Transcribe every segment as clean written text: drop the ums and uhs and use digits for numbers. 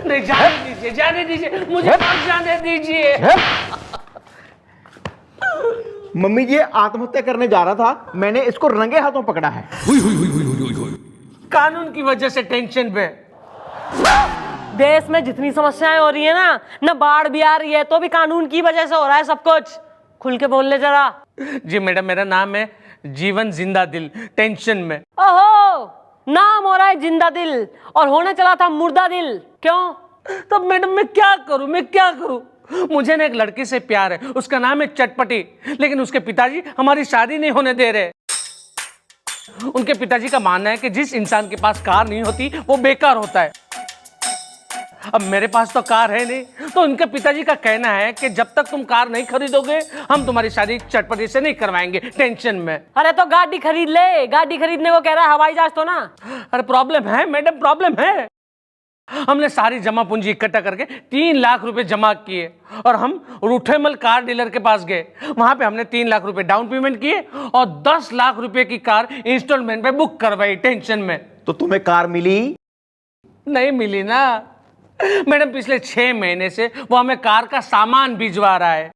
नहीं, जाने दीजिए, मुझे मर जाने दीजिए। मम्मी जी, ये आत्महत्या करने जा रहा था, मैंने इसको रंगे हाथों पकड़ा है। कानून की वजह से टेंशन पे। देश में जितनी समस्याएं हो रही है ना बाढ़ भी आ रही है, तो भी कानून की वजह से हो रहा है सब कुछ। खुल के बोल ले जरा। जी मैडम, मेरा नाम है जीवन जिंदा दिल, टेंशन में। ओहो, नाम हो रहा है जिंदा दिल और होने चला था मुर्दा दिल। क्यों? तो मैडम मैं क्या करूं? मुझे ना एक लड़की से प्यार है, उसका नाम है चटपटी, लेकिन उसके पिताजी हमारी शादी नहीं होने दे रहे। उनके पिताजी का मानना है कि जिस इंसान के पास कार नहीं होती वो बेकार होता है। अब मेरे पास तो कार है नहीं, तो उनके पिताजी का कहना है कि जब तक तुम कार नहीं खरीदोगे हम तुम्हारी शादी चटपटी से नहीं करवाएंगे, टेंशन में। अरे तो गाड़ी खरीद ले, गाड़ी खरीदने को कह रहा है, हवाई जहाज तो ना। अरे प्रॉब्लम है मैडम, प्रॉब्लम है। हमने सारी जमा पूंजी इकट्ठा करके 3 लाख रुपए जमा किए और हम रूठेमल कार डीलर के पास गए। वहां पे हमने 3 लाख रुपए डाउन पेमेंट किए और 10 लाख रुपए की कार इंस्टॉलमेंट पे बुक करवाई, टेंशन में। तो तुम्हें कार मिली? नहीं मिली ना मैडम, पिछले 6 महीने से वो हमें कार का सामान भिजवा रहा है,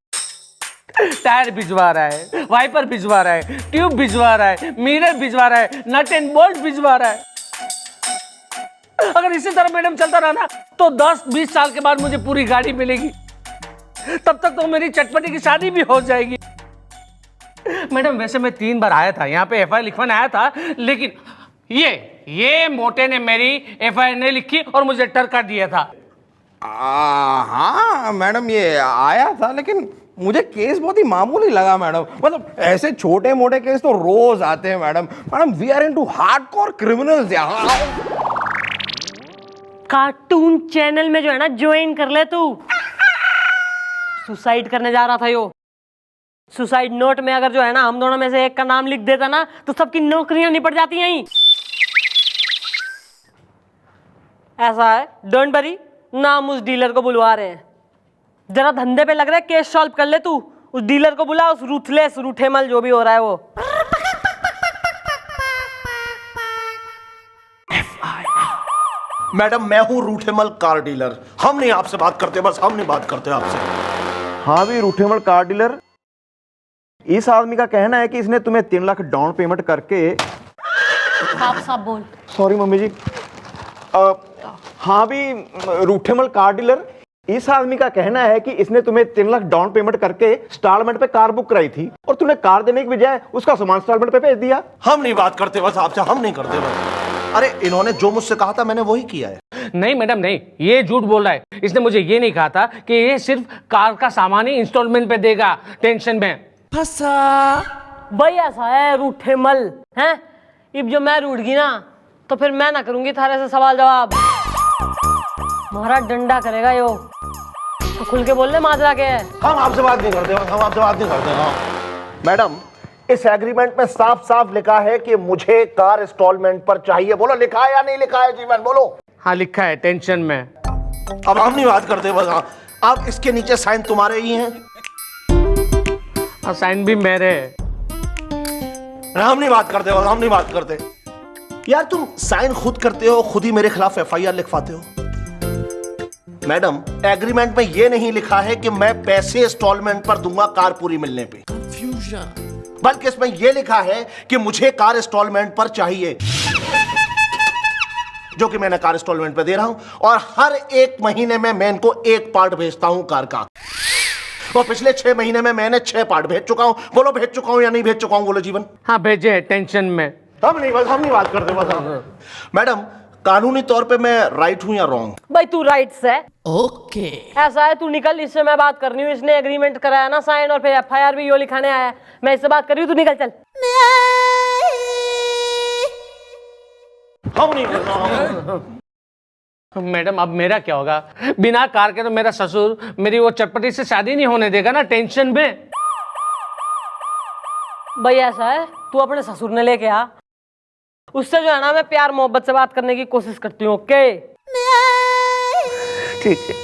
टायर भिजवा रहा है, वाइपर भिजवा रहा है, ट्यूब भिजवा रहा है, मिरर भिजवा रहा है, नट एंड बोल्ट भिजवा रहा है। अगर इसी तरह मैडम चलता रहा ना तो 10-20 साल के बाद मुझे पूरी गाड़ी मिलेगी, तब तक तो मेरी चटपटी की शादी भी हो जाएगी। मैडम वैसे मैं 3 बार आया था यहाँ पे, एफआईआर लिखवाने आया था, लेकिन ये मोटे ने मेरी एफआईआर नहीं लिखी और मुझे टरका दिया था। हाँ मैडम, ये आया था, लेकिन मुझे केस बहुत ही मामूली लगा मैडम। मतलब ऐसे छोटे मोटे केस तो रोज आते हैं madam. Madam we are into hardcore criminals यहाँ। कार्टून चैनल में जो है ना ज्वाइन कर ले तू। सुसाइड करने जा रहा था यो। सुसाइड नोट में अगर जो है ना हम दोनों में से एक का नाम लिख देता ना तो सबकी नौकरियां निपट जाती हैं। ऐसा है, डोंट वरी, नाम उस डीलर को बुलवा रहे हैं। जरा धंधे पे लग रहा है, केस सॉल्व कर ले तू। उस डीलर को बुला, उस रूथलेस रूठेमल जो भी हो रहा है वो। मैडम मैं हूं रूठेमल कार डीलर। हम नहीं आपसे बात करते, बस हम नहीं बात करते आपसे। हाँ भी रूठेमल कार डीलर, इस आदमी का कहना है कि इसने तुम्हें 3 लाख डाउन पेमेंट करके। साफ बोल। सॉरी मम्मी जी। हाँ भी रूठेमल कार डीलर, इस आदमी का कहना है कि इसने तुम्हें 3 लाख डाउन पेमेंट करके इंस्टॉलमेंट पे कार बुक कराई थी और तुमने कार देने की बजाय उसका सामान इंस्टॉलमेंट पे भेज दिया। हम नहीं बात करते बस आपसे, हम नहीं करते बस। अरे इन्होंने जो मुझसे कहा था मैंने वही किया है। नहीं मैडम नहीं, ये झूठ बोल रहा है। इसने मुझे ये नहीं कहा था कि ये सिर्फ कार का सामान ही इंस्टॉलमेंट पे देगा, टेंशन में। फंसा भाई, ऐसा है रूठेमल हैं। अब जो मैं रूठ गई ना तो फिर मैं ना करूंगी थारे से सवाल जवाब, हमारा डंडा करेगा यो। तो खुल के बोल ले माजरा के है। हम आपसे बात नहीं करते, हम आपसे बात नहीं करते। हाँ मैडम, इस एग्रीमेंट में साफ साफ लिखा है कि मुझे कार इंस्टॉलमेंट पर चाहिए। बोलो लिखा है या नहीं लिखा है जीवन, बोलो। हाँ लिखा है, टेंशन में। अब हम नहीं बात करते बस। हाँ अब इसके नीचे साइन तुम्हारे ही हैं और साइन भी मेरे। हम नहीं बात करते बस, हम नहीं बात करते। यार तुम साइन खुद करते हो, खुद ही मेरे खिलाफ एफआईआर लिखवाते हो। मैडम एग्रीमेंट में यह नहीं लिखा है कि मैं पैसे इंस्टॉलमेंट पर दूंगा कार पूरी मिलने पे, बल्कि इसमें यह लिखा है कि मुझे कार इंस्टॉलमेंट पर चाहिए, जो कि मैंने कार इंस्टॉलमेंट पे दे रहा हूं। और हर 1 महीने में मैं इनको 1 पार्ट भेजता हूं कार का। और पिछले 6 महीने में मैंने 6 पार्ट भेज चुका हूं। बोलो भेज चुका हूं या नहीं भेज चुका हूं, बोलो जीवन। हाँ भेजे है, टेंशन में। हम नहीं बात करते बस। मैडम कानूनी तौर पे मैं राइट हूं या रॉन्ग? भाई तू राइट है। ओके ऐसा है, तू निकल, इससे मैं बात करनी हूँ। इसने एग्रीमेंट कराया ना साइन, और फिर एफआईआर भी यो लिखाने आया है। मैं इससे बात कर रही हूँ, तू निकल चल। हम नहीं। मैडम अब मेरा क्या होगा? बिना कार के तो मेरा ससुर मेरी वो चटपटी से शादी नहीं होने देगा ना, टेंशन में। भाई ऐसा है, तू अपने ससुर ने लेके आ, उससे जो है ना मैं प्यार मोहब्बत से बात करने की कोशिश करती हूँ। ओके ठीक है।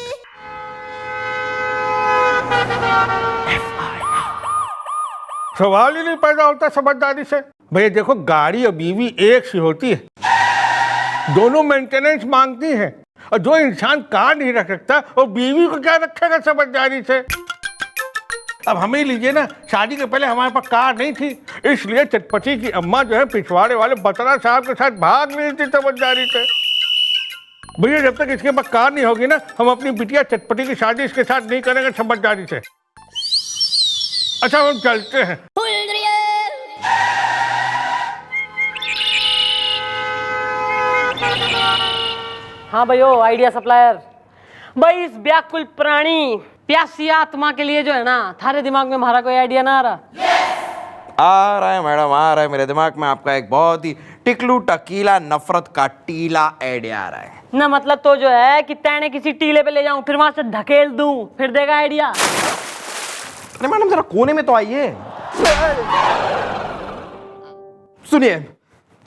सवाल ही नहीं पैदा होता समझदारी से। भैया देखो, गाड़ी और बीवी एक सी होती है, दोनों मेंटेनेंस मांगती हैं। और जो इंसान कार नहीं रख सकता वो बीवी को क्या रखेगा समझदारी से। अब हमें ही लीजिए ना, शादी के पहले हमारे पास कार नहीं थी, इसलिए चटपटी की अम्मा जो है पिछवाड़े वाले बतरा साहब के साथ भाग रही थी समझदारी से। भैया जब तक इसके पास कार नहीं होगी ना, हम अपनी बिटिया चटपटी की शादी इसके साथ नहीं करेंगे समझदारी से। अच्छा हम चलते हैं। हाँ भाइयों, आइडिया सप्लायर। भाई इस व्याकुल प्राणी प्यासी आत्मा के लिए जो है ना, थारे दिमाग में हमारा कोई आइडिया ना आ रहा? आ रहा है मैडम, आ रहा है मेरे दिमाग में। आपका एक बहुत ही टिकलू टकीला नफरत का टीला आइडिया आ रहा है ना। मतलब तो जो है कि तैने किसी टीले पे ले जाऊं, फिर वहां से धकेल दूं, फिर देगा आइडिया। अरे मैडम जरा कोने में तो आइए। सुनिए,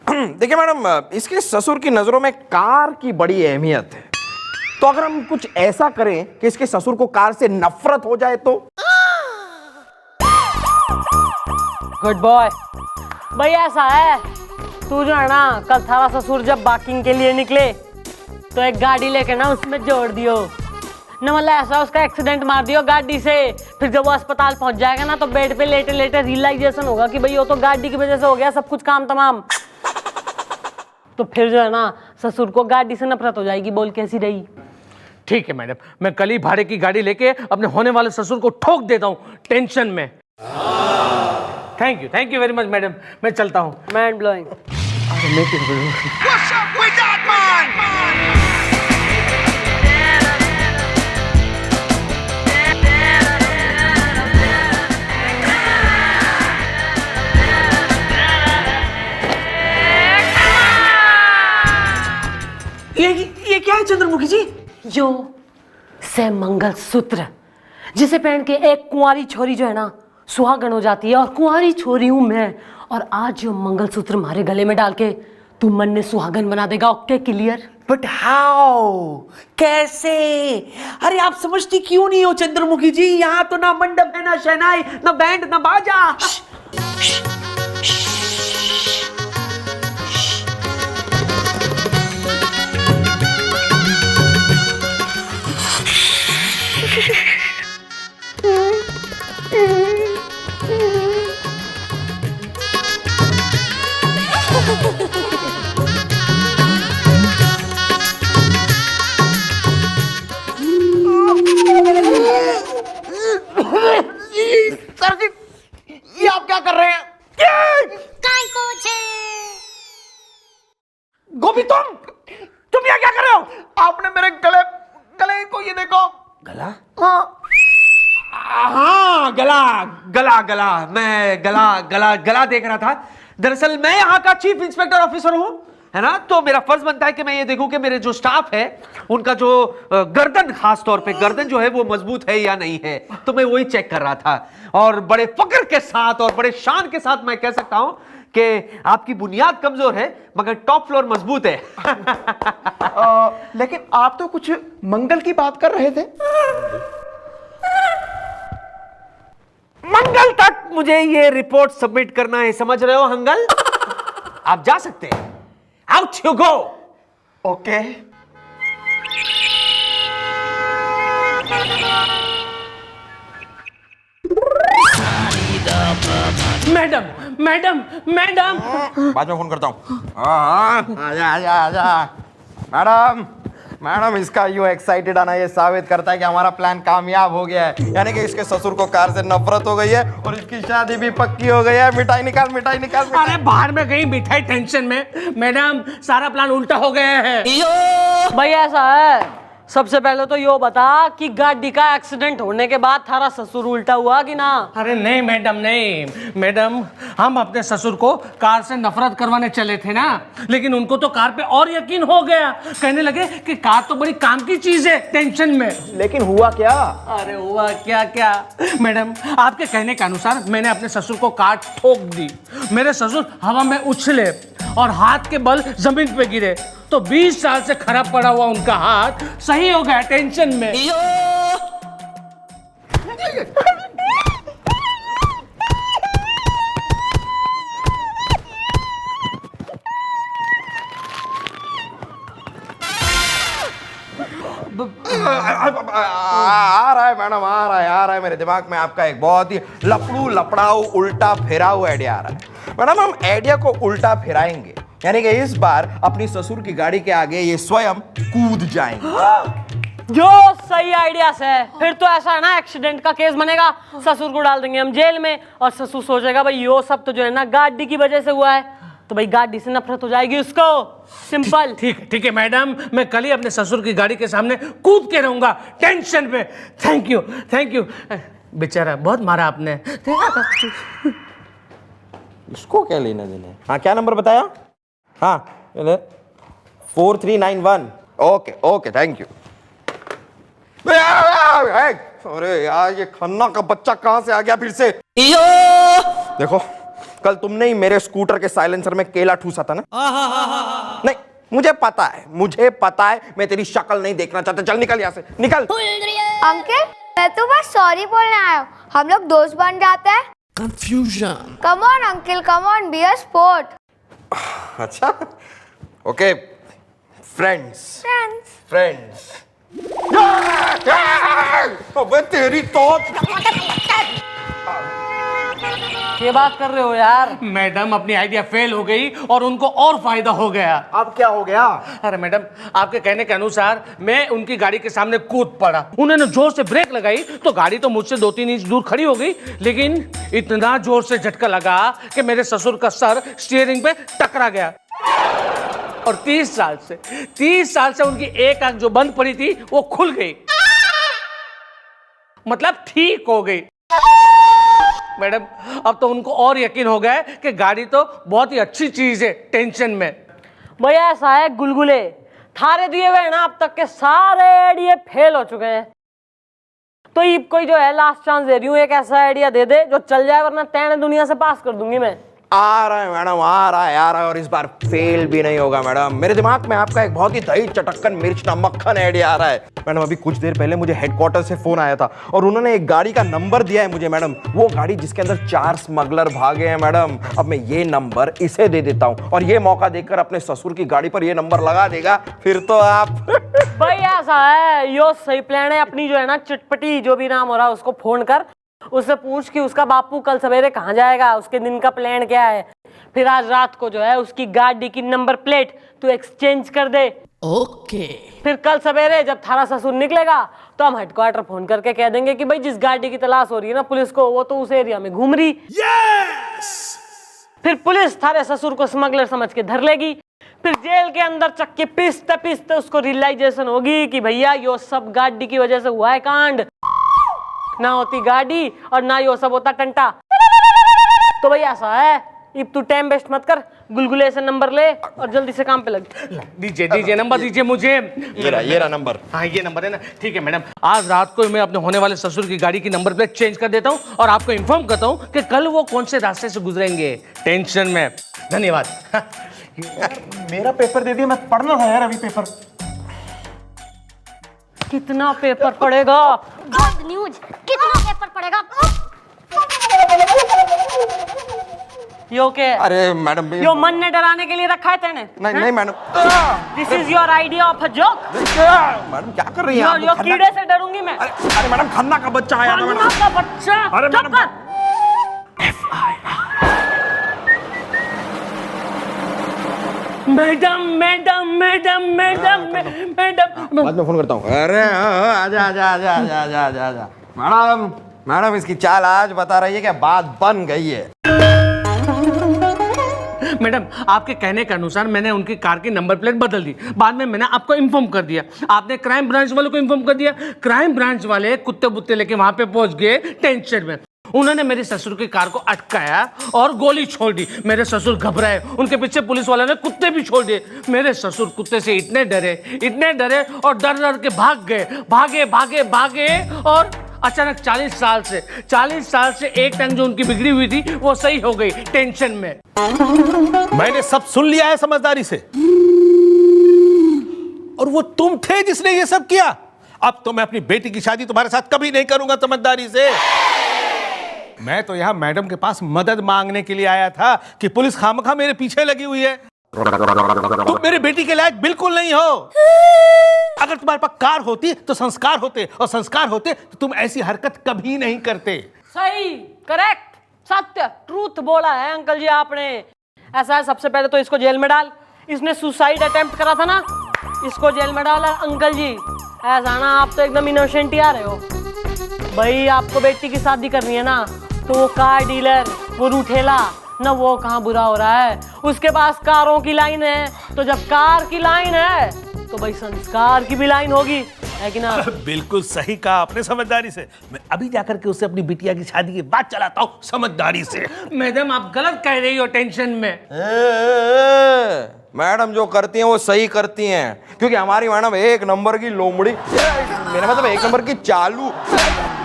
देखिए मैडम, इसके ससुर की नजरों में कार की बड़ी अहमियत है। तो अगर हम कुछ ऐसा करें कि इसके ससुर को कार से नफरत हो जाए तो? Good boy. भाई ऐसा है, तू जो है ना, कल थारा ससुर जब बाकिंग के लिए निकले तो एक गाड़ी लेके ना उसमें जोड़ दियो ना। मतलब ऐसा उसका एक्सीडेंट मार दियो गाड़ी से। फिर जब वो अस्पताल पहुंच जाएगा ना, तो बेड पे लेटे लेटे रियलाइजेशन होगा कि भाई वो तो गाड़ी की वजह से हो गया सब कुछ काम तमाम। तो फिर जो है ना, ससुर को गाड़ी से नफरत हो जाएगी। बोल कैसी रही? ठीक है मैडम, मैं कल ही भाड़े की गाड़ी लेके अपने होने वाले ससुर को ठोक देता हूँ टेंशन में। Thank you very much madam, मैं चलता हूँ। Mind blowing. ये क्या है चंद्रमुखी जी? यो से मंगल सूत्र, जिसे पहन के एक कुंवारी छोरी जो है ना सुहागन हो जाती है। और कुंवारी छोरी हूं मैं, और आज जो मंगल सूत्र हमारे गले में डाल के तू मन ने सुहागन बना देगा। Okay clear? बट हाउ, कैसे? अरे आप समझती क्यों नहीं हो चंद्रमुखी जी? यहाँ तो ना मंडप है, ना शहनाई, ना बैंड, ना बाजा। सर जी, ये आप क्या कर रहे हैं? गोभी, तुम यहाँ क्या कर रहे हो? आपने मेरे गले को ये देखो। गला? हाँ, गला मैं गला देख रहा था। दरअसल मैं यहाँ का चीफ इंस्पेक्टर ऑफिसर हूँ, है ना। तो मेरा फर्ज बनता है कि मैं ये देखूं कि मेरे जो स्टाफ है उनका जो गर्दन, खास तौर पे गर्दन जो है वो मजबूत है या नहीं है। तो मैं वही चेक कर रहा था, और बड़े फक्र के साथ और बड़े शान के साथ मैं कह सकता हूं कि आपकी बुनियाद कमजोर है मगर टॉप फ्लोर मजबूत है। लेकिन आप तो कुछ मंगल की बात कर रहे थे। मंगल तक मुझे ये रिपोर्ट सबमिट करना है, समझ रहे हो हंगल? आप जा सकते हैं, out you go. Okay. Madam madam madam, बाद में फोन करता हूँ। आजा। मैडम, इसका यूं एक्साइटेड आना ये साबित करता है कि हमारा प्लान कामयाब हो गया है। यानी कि इसके ससुर को कार से नफरत हो गई है और इसकी शादी भी पक्की हो गई है। मिठाई निकाल। अरे बाहर में गई मिठाई टेंशन में। मैडम, सारा प्लान उल्टा हो गया है। भाई ऐसा है, सबसे पहले तो यो बता कि गाड़ी का एक्सीडेंट होने के बाद थारा ससुर उल्टा हुआ कि ना? अरे नहीं मैडम, हम अपने ससुर को कार से नफरत करवाने चले थे ना, लेकिन उनको तो कार पे और यकीन हो गया। कहने लगे कि कार तो बड़ी काम की चीज है टेंशन में। लेकिन हुआ क्या? अरे हुआ क्या मैडम, आपके कहने के अनुसार मैंने अपने ससुर को कार ठोक दी। मेरे ससुर हवा में उछले और हाथ के बल जमीन पे गिरे, तो 20 साल से खराब पड़ा हुआ उनका हाथ सही हो गया टेंशन में। आ रहा है मैडम, आ रहा है मेरे दिमाग में आपका एक बहुत ही लपड़ू लपड़ाऊ उल्टा फिराऊ आइडिया आ रहा है। मैडम हम आइडिया को उल्टा फिराएंगे, यानी कि इस बार अपनी ससुर की गाड़ी के आगे ये स्वयं कूद जाएंगे। जो सही आइडिया है। फिर तो ऐसा है ना, एक्सीडेंट का केस बनेगा, ससुर को डाल देंगे हम जेल में, और ससुर सोचेगा भाई यो सब तो जो है ना गाड़ी की वजह से हुआ है, तो भाई गाड़ी से नफरत हो जाएगी उसको। सिंपल। ठीक है मैडम, मैं कल ही अपने ससुर की गाड़ी के सामने कूद के रहूंगा, टेंशन पे। Thank you. बेचारा बहुत मारा आपने। इसको क्या लेना देना? हाँ क्या नंबर बताया? हाँ 4391। Okay thank you. अरे यार ये खन्ना का बच्चा कहां से आ गया फिर से? देखो कल तुमने ही मेरे स्कूटर के साइलेंसर में केला ठूसा था ना? नहीं मुझे पता है मैं तेरी शक्ल नहीं देखना चाहता। चल निकल यहाँ से, निकल। अंकल मैं तो बस सॉरी बोलने आया हूँ, हम लोग दोस्त बन जाते हैं। Confusion. Come on uncle, come on, be a sport. अच्छा ओके फ्रेंड्स। अबे तेरी तो ये बात कर रहे हो यार? मैडम अपनी आइडिया फेल हो गई और उनको और फायदा हो गया। अब क्या हो गया? अरे मैडम आपके कहने के अनुसार मैं उनकी गाड़ी के सामने कूद पड़ा, उन्होंने जोर से ब्रेक लगाई तो गाड़ी तो मुझसे 2-3 इंच दूर खड़ी हो गई, लेकिन इतना जोर से झटका लगा कि मेरे ससुर का सर स्टीयरिंग पे टकरा गया। और 30 साल से उनकी एक आंख जो बंद पड़ी थी वो खुल गई, मतलब ठीक हो गई। मैडम अब तो उनको और यकीन हो गया है कि गाड़ी तो बहुत ही अच्छी चीज है टेंशन में। भैया ऐसा है, गुलगुले थारे दिए हुए ना अब तक के सारे आइडिया फेल हो चुके हैं, तो ये कोई जो है लास्ट चांस दे रही हूँ, एक ऐसा आइडिया दे दे जो चल जाए, वरना तेने दुनिया से पास कर दूंगी मैं। आ रहा है मैडम, आ रहा है और इस बार फेल भी नहीं होगा मैडम। मेरे दिमाग में आपका एक बहुत ही दही चटक्कन मिर्च नमक्खन आइडिया आ रहा है मैडम। अभी कुछ देर पहले मुझे हेडक्वार्टर से फोन आया था और उन्होंने एक गाड़ी का नंबर दिया है मुझे मैडम, वो गाड़ी जिसके अंदर 4 स्मगलर भागे हैं मैडम। अब मैं ये नंबर इसे दे देता हूँ और ये मौका देकर अपने ससुर की गाड़ी पर ये नंबर लगा देगा, फिर तो आप भाई ऐसा है, यो सही प्लान है। अपनी जो है ना चिटपटी जो भी नाम हो रहा है उसको फोन कर, उससे पूछ कि उसका बापू कल सवेरे कहाँ जाएगा, उसके दिन का प्लान क्या है, फिर आज रात को जो है उसकी गाड़ी की नंबर प्लेट तू एक्सचेंज कर दे। ओके। फिर कल सवेरे जब थारा ससुर निकलेगा तो हम हेडक्वार्टर फोन करके कह देंगे कि भाई जिस गाड़ी की तलाश हो रही है ना पुलिस को, वो तो उस एरिया में घूम रही। फिर पुलिस थारे ससुर को स्मगलर समझ के धर लेगी, फिर जेल के अंदर चक्के पीसते पीसते उसको रियलाइजेशन होगी कि भैया यो सब गाड़ी की वजह से हुआ है कांड, ना होती गाड़ी और ना यो सब होता टंटा। तो भैया ऐसा है, अब तू टाइम वेस्ट मत कर, गुलगुले से नंबर ले और जल्दी से काम पे लग। दीजिए नंबर दीजिए मुझे। ये रहा नंबर। हाँ ये नंबर है ना, ठीक है मैडम। आज रात को मैं अपने होने वाले ससुर की गाड़ी की नंबर प्लेट चेंज कर देता हूँ और आपको इन्फॉर्म करता हूँ कि कल वो कौन से रास्ते से गुजरेंगे, टेंशन में। धन्यवाद। मेरा पेपर दे दिया, मैं पढ़ना था यार अभी पेपर। कितना पेपर पड़ेगा? गुड न्यूज, कितना पेपर पड़ेगा? यो के अरे मैडम यो मन ने डराने के लिए रखा है तेने? नहीं madam, this is your idea of a joke. Madam क्या कर रही हैं आप? यो कीड़े से डरूंगी मैं। अरे मैडम खन्ना का बच्चा आया था मैडम। खन्ना का बच्चा? अरे चुप मैडम। कर। मैडम बाद में फोन करता हूँ। अरे आजा मैडम इसकी चाल आज बता रही है कि बात बन गई है। मैडम आपके कहने के अनुसार मैंने उनकी कार की नंबर प्लेट बदल दी, बाद में मैंने आपको इन्फॉर्म कर दिया, आपने क्राइम ब्रांच वालों को इन्फॉर्म कर दिया, क्राइम ब्रांच वाले कुत्ते बुत्ते लेके वहां पे पहुंच गए टेंशन में। उन्होंने मेरे ससुर की कार को अटकाया और गोली छोड़ दी। मेरे ससुर घबराए, उनके पीछे पुलिस वालों ने कुत्ते भी छोड़ दिए। मेरे ससुर कुत्ते से इतने डरे और डर के भागे और अचानक 40 साल से एक टांग जो उनकी बिगड़ी हुई थी वो सही हो गई टेंशन में। मैंने सब सुन लिया है समझदारी से, और वो तुम थे जिसने ये सब किया। अब तो मैं अपनी बेटी की शादी तुम्हारे साथ कभी नहीं करूंगा समझदारी से। मैं तो यहां मैडम के पास मदद मांगने के लिए आया था कि पुलिस खामखा मेरे पीछे लगी हुई है। तुम मेरी बेटी के लायक बिल्कुल नहीं हो। अगर तुम्हारे पास कार होती तो संस्कार होते, और संस्कार होते तो तुम ऐसी हरकत कभी नहीं करते। सही, करेक्ट, सत्य, ट्रूथ बोला है अंकल जी आपने। ऐसा है, सबसे पहले तो इसको जेल में डाल। इसने सुसाइड अटेम्प्ट करा था ना, इसको जेल में डाल। अंकल जी ऐसा ना, आप तो एकदम इनोसेंट ही आ रहे हो भाई। आपको बेटी की शादी करनी है ना, तो वो कार डीलर, वो रूठेला ना, वो कहाँ बुरा हो रहा है। उसके पास कारों की लाइन है, तो जब कार की लाइन है तो भाई संस्कार की भी लाइन होगी, है कि ना? बिल्कुल सही कहा आपने, समझदारी से। मैं अभी जाकर के उससे अपनी बिटिया की शादी की बात चलाता हूँ, समझदारी से। मैडम आप गलत कह रही हो टेंशन में। मैडम जो करती हैं वो सही करती हैं, क्योंकि हमारी मैडम एक नंबर की लोमड़ी, मेरा मतलब एक नंबर की चालू,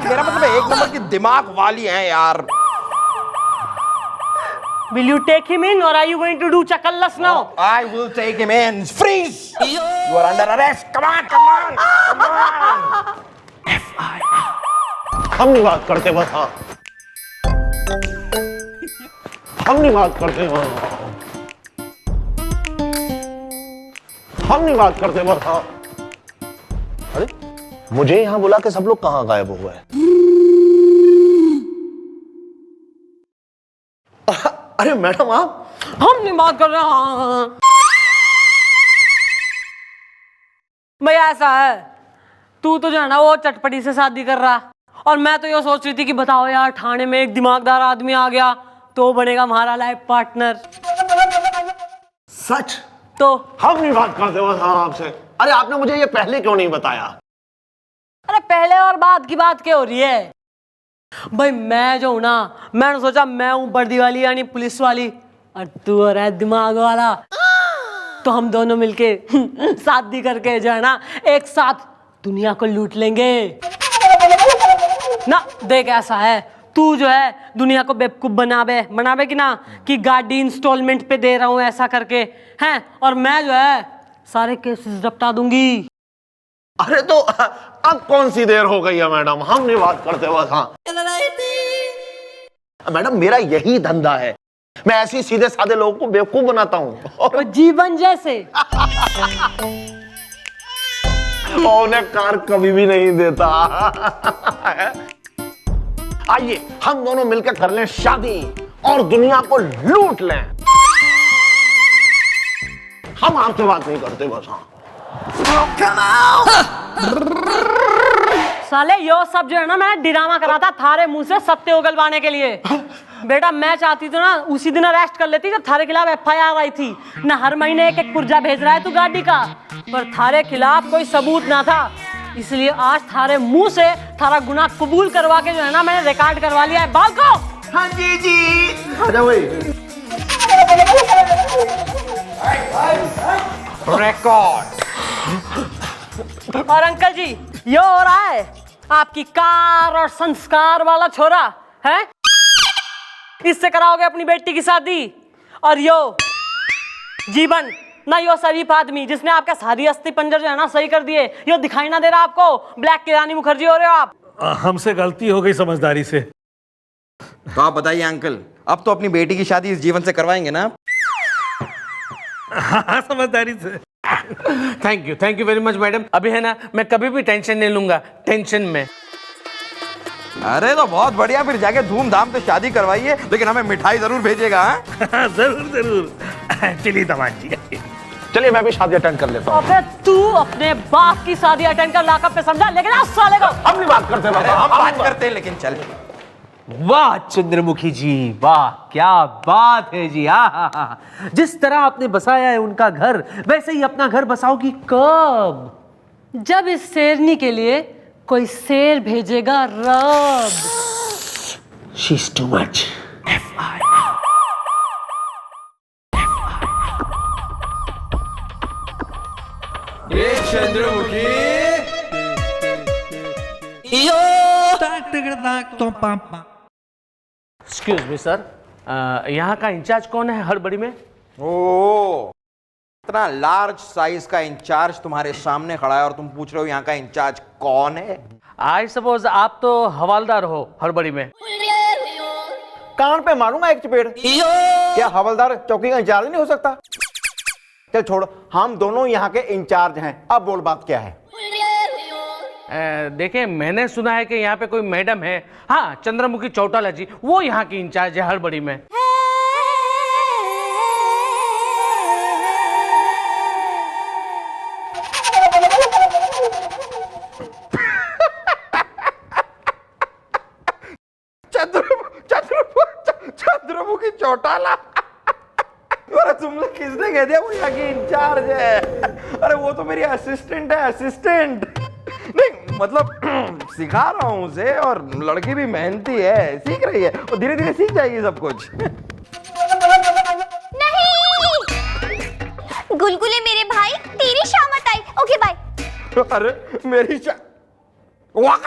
मेरा मतलब एक नंबर की दिमाग वाली हैं यार। Will you take him in or are you going to do chakallas now? I will take him in. Freeze! You are under arrest. Come on, come on, come on. हम नहीं बात करते बस। हाँ, हम नहीं बात करते बस। हम नहीं बात करते बस। हाँ, अरे मुझे यहां बुला के सब लोग कहां गायब हो गए? अरे मैडम आप, हम नहीं बात कर रहे हैं। भाई ऐसा है, तू तो जो है ना वो चटपटी से शादी कर रहा, और मैं तो ये सोच रही थी कि बताओ यार, थाने में एक दिमागदार आदमी आ गया तो बनेगा हमारा लाइफ पार्टनर। सच? तो हम नहीं बात करते बस। हाँ आपसे। अरे आपने मुझे ये पहले क्यों नहीं बताया? अरे पहले और बाद की बात क्या हो रही है भाई? मैं जो हूं ना, मैंने सोचा मैं हूं वर्दी वाली यानी पुलिस वाली, और तू हो रहा है दिमाग वाला, तो हम दोनों मिलके शादी करके जो है ना एक साथ दुनिया को लूट लेंगे ना। देख ऐसा है, तू जो है दुनिया को बेवकूफ बनावे कि ना, कि गाड़ी इंस्टॉलमेंट पे दे रहा हूं ऐसा करके हैं, और मैं जो है सारे केसेस निपटा दूंगी। अरे तो अब कौन सी देर हो गई है मैडम, हम नहीं बात करते बस। हाँ मैडम, मेरा यही धंधा है, मैं ऐसे सीधे साधे लोगों को बेवकूफ बनाता हूँ। तो जीवन जैसे उन्हें कार कभी भी नहीं देता। आइए हम दोनों मिलकर कर लें शादी और दुनिया को लूट लें। हम आपसे बात नहीं करते बस। हाँ साले यो सब जो है ना, मैंने ड्रामा करा था थारे मुंह से सत्य उगलवाने के लिए। बेटा मैं चाहती तो ना उसी दिन अरेस्ट कर लेती जब थारे खिलाफ FIR आई थी ना। हर महीने एक एक पुर्जा भेज रहा है तू गाड़ी का, पर थारे खिलाफ कोई सबूत ना था, इसलिए आज थारे मुंह से थारा गुनाह कबूल करवा के जो है ना मैंने रिकॉर्ड करवा लिया है। बालको। हाँ जी जी, आ जाओ भाई। रिकॉर्ड। और अंकल जी ये हो रहा है आपकी कार और संस्कार वाला छोरा है, इससे कराओगे अपनी बेटी की शादी। और यो जीवन ना, यो शरीफ आदमी जिसने आपका सारी अस्थि पंजर जो है ना सही कर दिए, यो दिखाई ना दे रहा आपको, ब्लैक की रानी मुखर्जी हो रहे हो आप। हमसे गलती हो गई समझदारी से। तो आप बताइए अंकल, अब तो अपनी बेटी की शादी इस जीवन से करवाएंगे ना? हाँ समझदारी से। Thank you very much madam. अभी है ना, मैं कभी भी टेंशन नहीं लूंगा, टेंशन में। अरे तो बहुत बढ़िया, फिर जाके धूमधाम से शादी करवाइए, लेकिन हमें मिठाई जरूर भेजिएगा। हाँ? जरूर जरूर। चलिए दामाद जी, चलिए मैं भी शादी अटेंड कर लेता हूँ। अबे तू अपने बाप की शादी अटेंड कर लॉकअप पे समझा, लेकिन आज साले को हम नहीं बात करते बस। हम बात करते हैं, लेकिन चल। वाह चंद्रमुखी जी, वाह क्या बात है जी। हाँ, जिस तरह आपने बसाया है उनका घर, वैसे ही अपना घर बसाओगी कब? जब इस शेरनी के लिए कोई शेर भेजेगा रब। She's too much. Excuse me sir, यहाँ का इंचार्ज कौन है हड़बड़ी में? ओ, इतना लार्ज साइज का इंचार्ज तुम्हारे सामने खड़ा है और तुम पूछ रहे हो यहाँ का इंचार्ज कौन है? आई सपोज आप तो हवालदार हो हड़बड़ी में। कान पे मारूंगा एक चपेट। क्या हवलदार चौकी का इंचार्ज नहीं हो सकता? चल छोड़, हम दोनों यहाँ के इंचार्ज हैं, अब बोल बात क्या है। देखिए, मैंने सुना है कि यहाँ पे कोई मैडम है, हाँ, चंद्रमुखी चौटाला जी, वो यहाँ की इंचार्ज है हड़बड़ी में। चंद्रमुखी चौटाला। अरे तुमने किसने कह दिया वो यहाँ की इंचार्ज है? अरे वो तो मेरी असिस्टेंट है, असिस्टेंट। नहीं मतलब सिखा रहा हूँ उसे, और लड़की भी मेहनती है, सीख रही है, और धीरे धीरे सीख जाएगी सब कुछ। नहीं गुलगुले मेरे भाई, तेरी शामत आई। Okay bye. अरे मेरी वाह!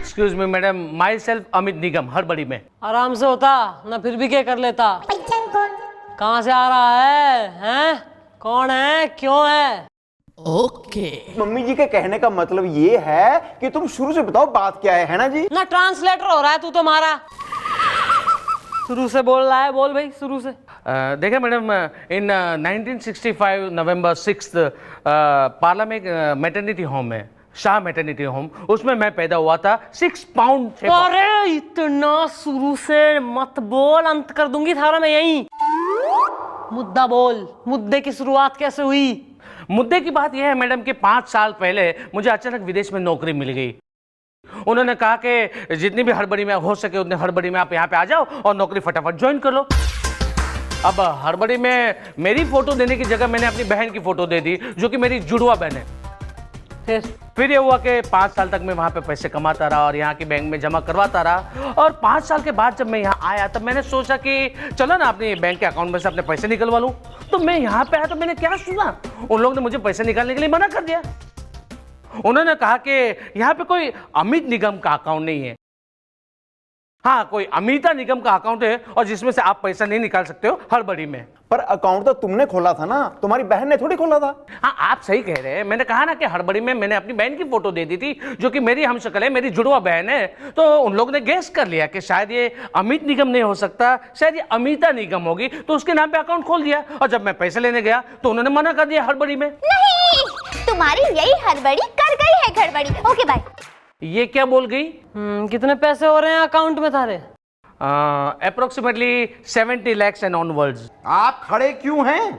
Excuse me madam, myself Amit Nigam, हड़बड़ी में। आराम से होता ना, फिर भी क्या कर लेता। कहाँ से आ रहा है, हैं? कौन है, क्यों है? मम्मी जी के कहने का मतलब ये है कि तुम शुरू से बताओ बात क्या है ना जी? ना ट्रांसलेटर हो रहा है तू तो हमारा। शुरू से बोल रहा है, बोल भाई शुरू से। देखिए मैडम, इन 1965 नवंबर 6 पार्ला में मैटरनिटी होम है, शाह मैटरनिटी होम, उसमें मैं पैदा हुआ था। 6 पाउंड। अरे इतना शुरू से मत बोल, अंत कर दूंगी थारा मैं यहीं। मुद्दा बोल, मुद्दे की शुरुआत कैसे हुई? मुद्दे की बात यह है मैडम कि 5 साल पहले मुझे अचानक विदेश में नौकरी मिल गई। उन्होंने कहा कि जितनी भी हड़बड़ी में हो सके उतनी हड़बड़ी में आप यहाँ पे आ जाओ और नौकरी फटाफट ज्वाइन कर लो। अब हड़बड़ी में मेरी फोटो देने की जगह मैंने अपनी बहन की फोटो दे दी, जो कि मेरी जुड़वा बहन है। फिर ये हुआ कि 5 साल तक मैं वहाँ पे पैसे कमाता रहा और यहाँ की बैंक में जमा करवाता रहा, और 5 साल के बाद जब मैं यहाँ आया तब मैंने सोचा कि चलो ना अपने बैंक के अकाउंट में से अपने पैसे निकलवा लूँ। तो मैं यहाँ पे आया तो मैंने क्या सुना, उन लोगों ने मुझे पैसे निकालने के लिए मना कर दिया। उन्होंने कहा कि यहाँ पे कोई अमित निगम का अकाउंट नहीं है, हाँ कोई अमिता निगम का अकाउंट है, और जिसमें से आप पैसा नहीं निकाल सकते हो हड़बड़ी में। पर अकाउंट तो तुमने खोला था ना, तुम्हारी बहन ने थोड़ी खोला था। हाँ आप सही कह रहे हैं, मैंने कहा ना कि हड़बड़ी में मैंने अपनी बहन की फोटो दे दी थी, जो कि मेरी हमशक्ल है, मेरी जुड़वा बहन है। तो उन लोगों ने गेस कर लिया कि शायद ये अमित निगम नहीं हो सकता, शायद ये अमिता निगम होगी, तो उसके नाम पे अकाउंट खोल दिया। और जब मैं पैसे लेने गया तो उन्होंने मना कर दिया हड़बड़ी में। नहीं, तुम्हारी यही हड़बड़ी कर गई है गड़बड़ी। Okay bye. ये क्या बोल गई? कितने पैसे हो रहे हैं अकाउंट में थारे? Approximately 70 lakhs and onwards. आप खड़े क्यों हैं?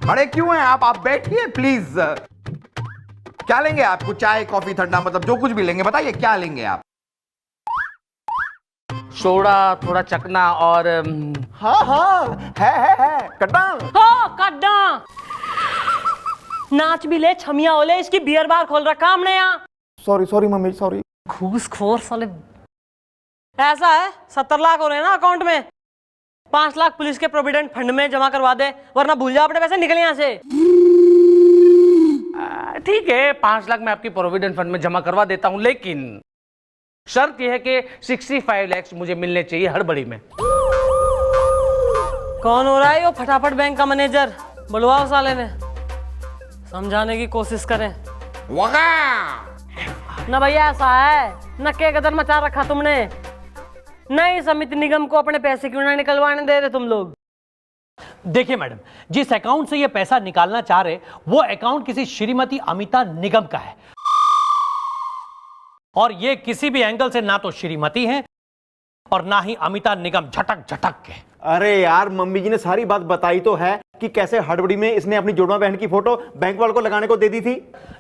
खड़े क्यों हैं आप बैठिए प्लीज। क्या लेंगे आप? कुछ चाय कॉफी ठंडा, मतलब जो कुछ भी लेंगे बताइए, क्या लेंगे आप? सोडा, थोड़ा चकना और हाँ हाँ है कड्डा। हाँ कड्डा। नाच भी ले, छमिया हो ले, इसकी बियर बार खोल रखा हमने यहाँ। Sorry mummy, sorry. घूसखोर साले। ऐसा है 70 लाख हो रहे हैं ना अकाउंट में, 5 लाख पुलिस के प्रोविडेंट फंड में जमा करवा दे, वरना भूल जाओ अपने पैसे, निकले यहाँ से। ठीक है, 5 लाख मैं आपकी प्रोविडेंट फंड में जमा करवा देता हूं, लेकिन शर्त यह है कि 65 lakhs मुझे मिलने चाहिए हड़बड़ी में। कौन हो रहा है वो फटाफट बैंक का मैनेजर? बुलवाओ साले ने, समझाने की कोशिश करें। ना भैया ऐसा है, न के गदर मचा रखा तुमने। नहीं, समिति निगम को अपने पैसे क्यों ना निकलवाने दे रहे तुम लोग? देखिए मैडम, जिस अकाउंट से ये पैसा निकालना चाह रहे, वो अकाउंट किसी श्रीमती अमिता निगम का है, और ये किसी भी एंगल से ना तो श्रीमती हैं और ना ही अमिता निगम झटक झटक के। अरे यार, मम्मी जी ने सारी बात बताई तो है कि कैसे हड़बड़ी में इसने अपनी जुड़वा बहन की फोटो बैंक वालों को लगाने को दे दी थी।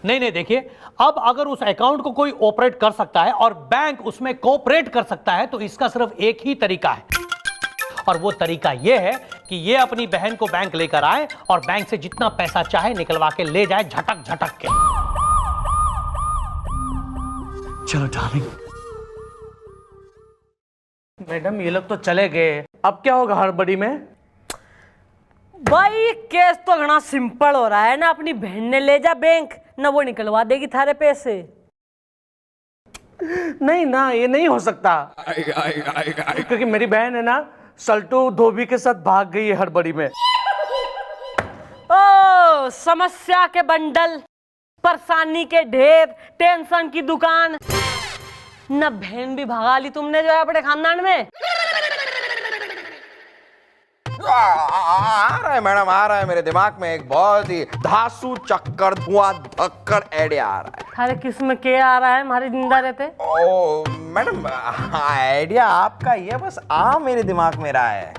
नहीं देखिए, अब अगर उस अकाउंट को कोई ऑपरेट कर सकता है और बैंक उसमें कोऑपरेट कर सकता है, तो इसका सिर्फ एक ही तरीका है, और वो तरीका ये है कि ये अपनी बहन को बैंक लेकर आए और बैंक से जितना पैसा चाहे निकलवा के ले जाए झटक झटक के। चलो डार्लिंग। मैडम ये लोग तो चले गए, अब क्या होगा हड़बड़ी में? भाई केस तो घना सिंपल हो रहा है ना, अपनी बहन ने ले जा बैंक, ना वो निकलवा देगी थारे पैसे। नहीं ना, ये नहीं हो सकता, क्योंकि मेरी बहन है ना सल्टू धोबी के साथ भाग गई है हड़बड़ी में। ओ समस्या के बंडल, परेशानी के ढेर, टेंशन की दुकान, ना बहन भी भगा ली तुमने जो है अपने खानदान में। आ रहा है मैडम, आ रहा है मेरे दिमाग में एक बहुत ही धांसू चक्कर धुआं धक्कर आइडिया आ रहा है। अरे किसमें क्या आ रहा है, हमारे जिंदा रहते। ओ मैडम, आइडिया आपका ये बस मेरे दिमाग में रहा है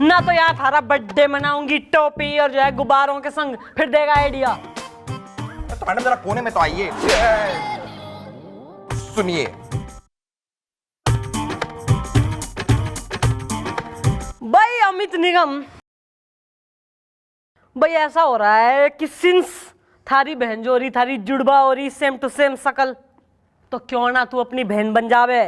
ना। तो यार थारा बर्थडे मनाऊंगी टोपी और जो है गुब्बारों के संग, फिर देगा आइडिया। तो मैडम जरा कोने में तो आइए, सुनिए। भाई अमित निगम, भाई ऐसा हो रहा है कि सिंस थारी बहन जो हो रही, थारी जुड़वा हो रही, सेम टू सेम शकल, तो क्यों ना तू अपनी बहन बन जावे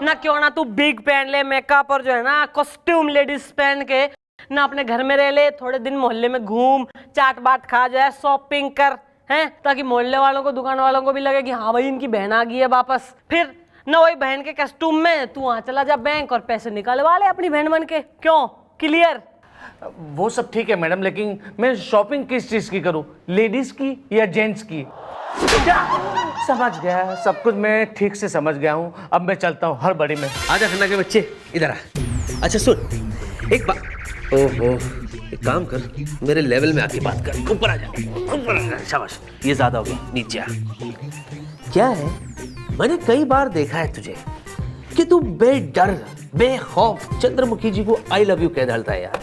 ना। क्यों ना तू बिग पहन ले, मेकअप और जो है ना कॉस्ट्यूम लेडीज पहन के ना अपने घर में रह ले, थोड़े दिन मोहल्ले में घूम, चाट बाट खा, जो है शॉपिंग कर, हैं, ताकि मोहल्ले वालों को, दुकान वालों को भी लगे कि हाँ भाई इनकी बहन आ गई है वापस। फिर ना वही बहन के कस्टूम में तू वहां चला जा बैंक और पैसे निकालवा ले अपनी बहन बन के। क्यों? क्लियर? वो सब ठीक है मैडम, लेकिन मैं शॉपिंग किस चीज की करूं, लेडीज की या जेंट्स की? समझ गया, सब कुछ मैं ठीक से समझ गया हूं। अब मैं चलता हूं हड़बड़ी में। आजा खन्ना के बच्चे, इधर आ। अच्छा सुन, एक बात, ओहो, एक काम कर, मेरे लेवल में आके बात कर। ऊपर आ जा, ऊपर आ जा। शाबाश, ये ज्यादा हो गया, नीचे आ। क्या है, मैंने कई बार देखा है तुझे कि तू बेडर बेखौफ चंद्रमुखी जी को आई लव यू कह डालता है यार।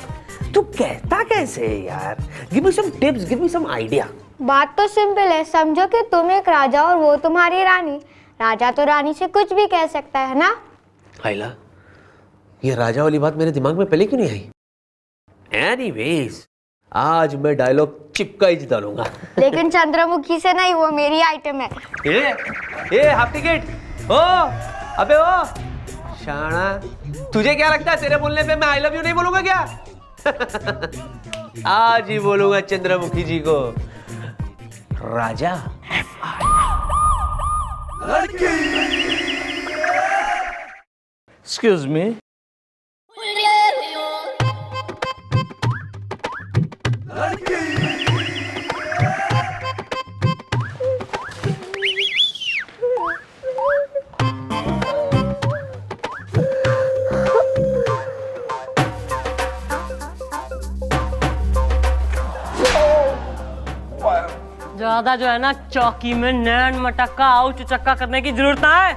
तू कहता कैसे है यार? Give me some tips, give me some idea. बात तो सिंपल है, समझो कि तुम एक राजा और वो तुम्हारी रानी। राजा तो रानी से कुछ भी कह सकता है ना। हाइला, ये राजा वाली बात मेरे दिमाग में पहले क्यों नहीं आई? एनीवेज, आज मैं डायलॉग चिपका ही डालूंगा। लेकिन चंद्रमुखी से नहीं, वो मेरी आइटम है। ए हाफ टिकट, ओ अबे ओ शाना, तुझे क्या लगता है तेरे बोलने पे मैं आई लव यू नहीं बोलूंगा क्या? आज ही बोलूंगा चंद्रमुखी जी को राजा। Excuse me. ज्यादा जो है ना चौकी में नैन मटक्का आउच चक्का करने की जरूरत ना है।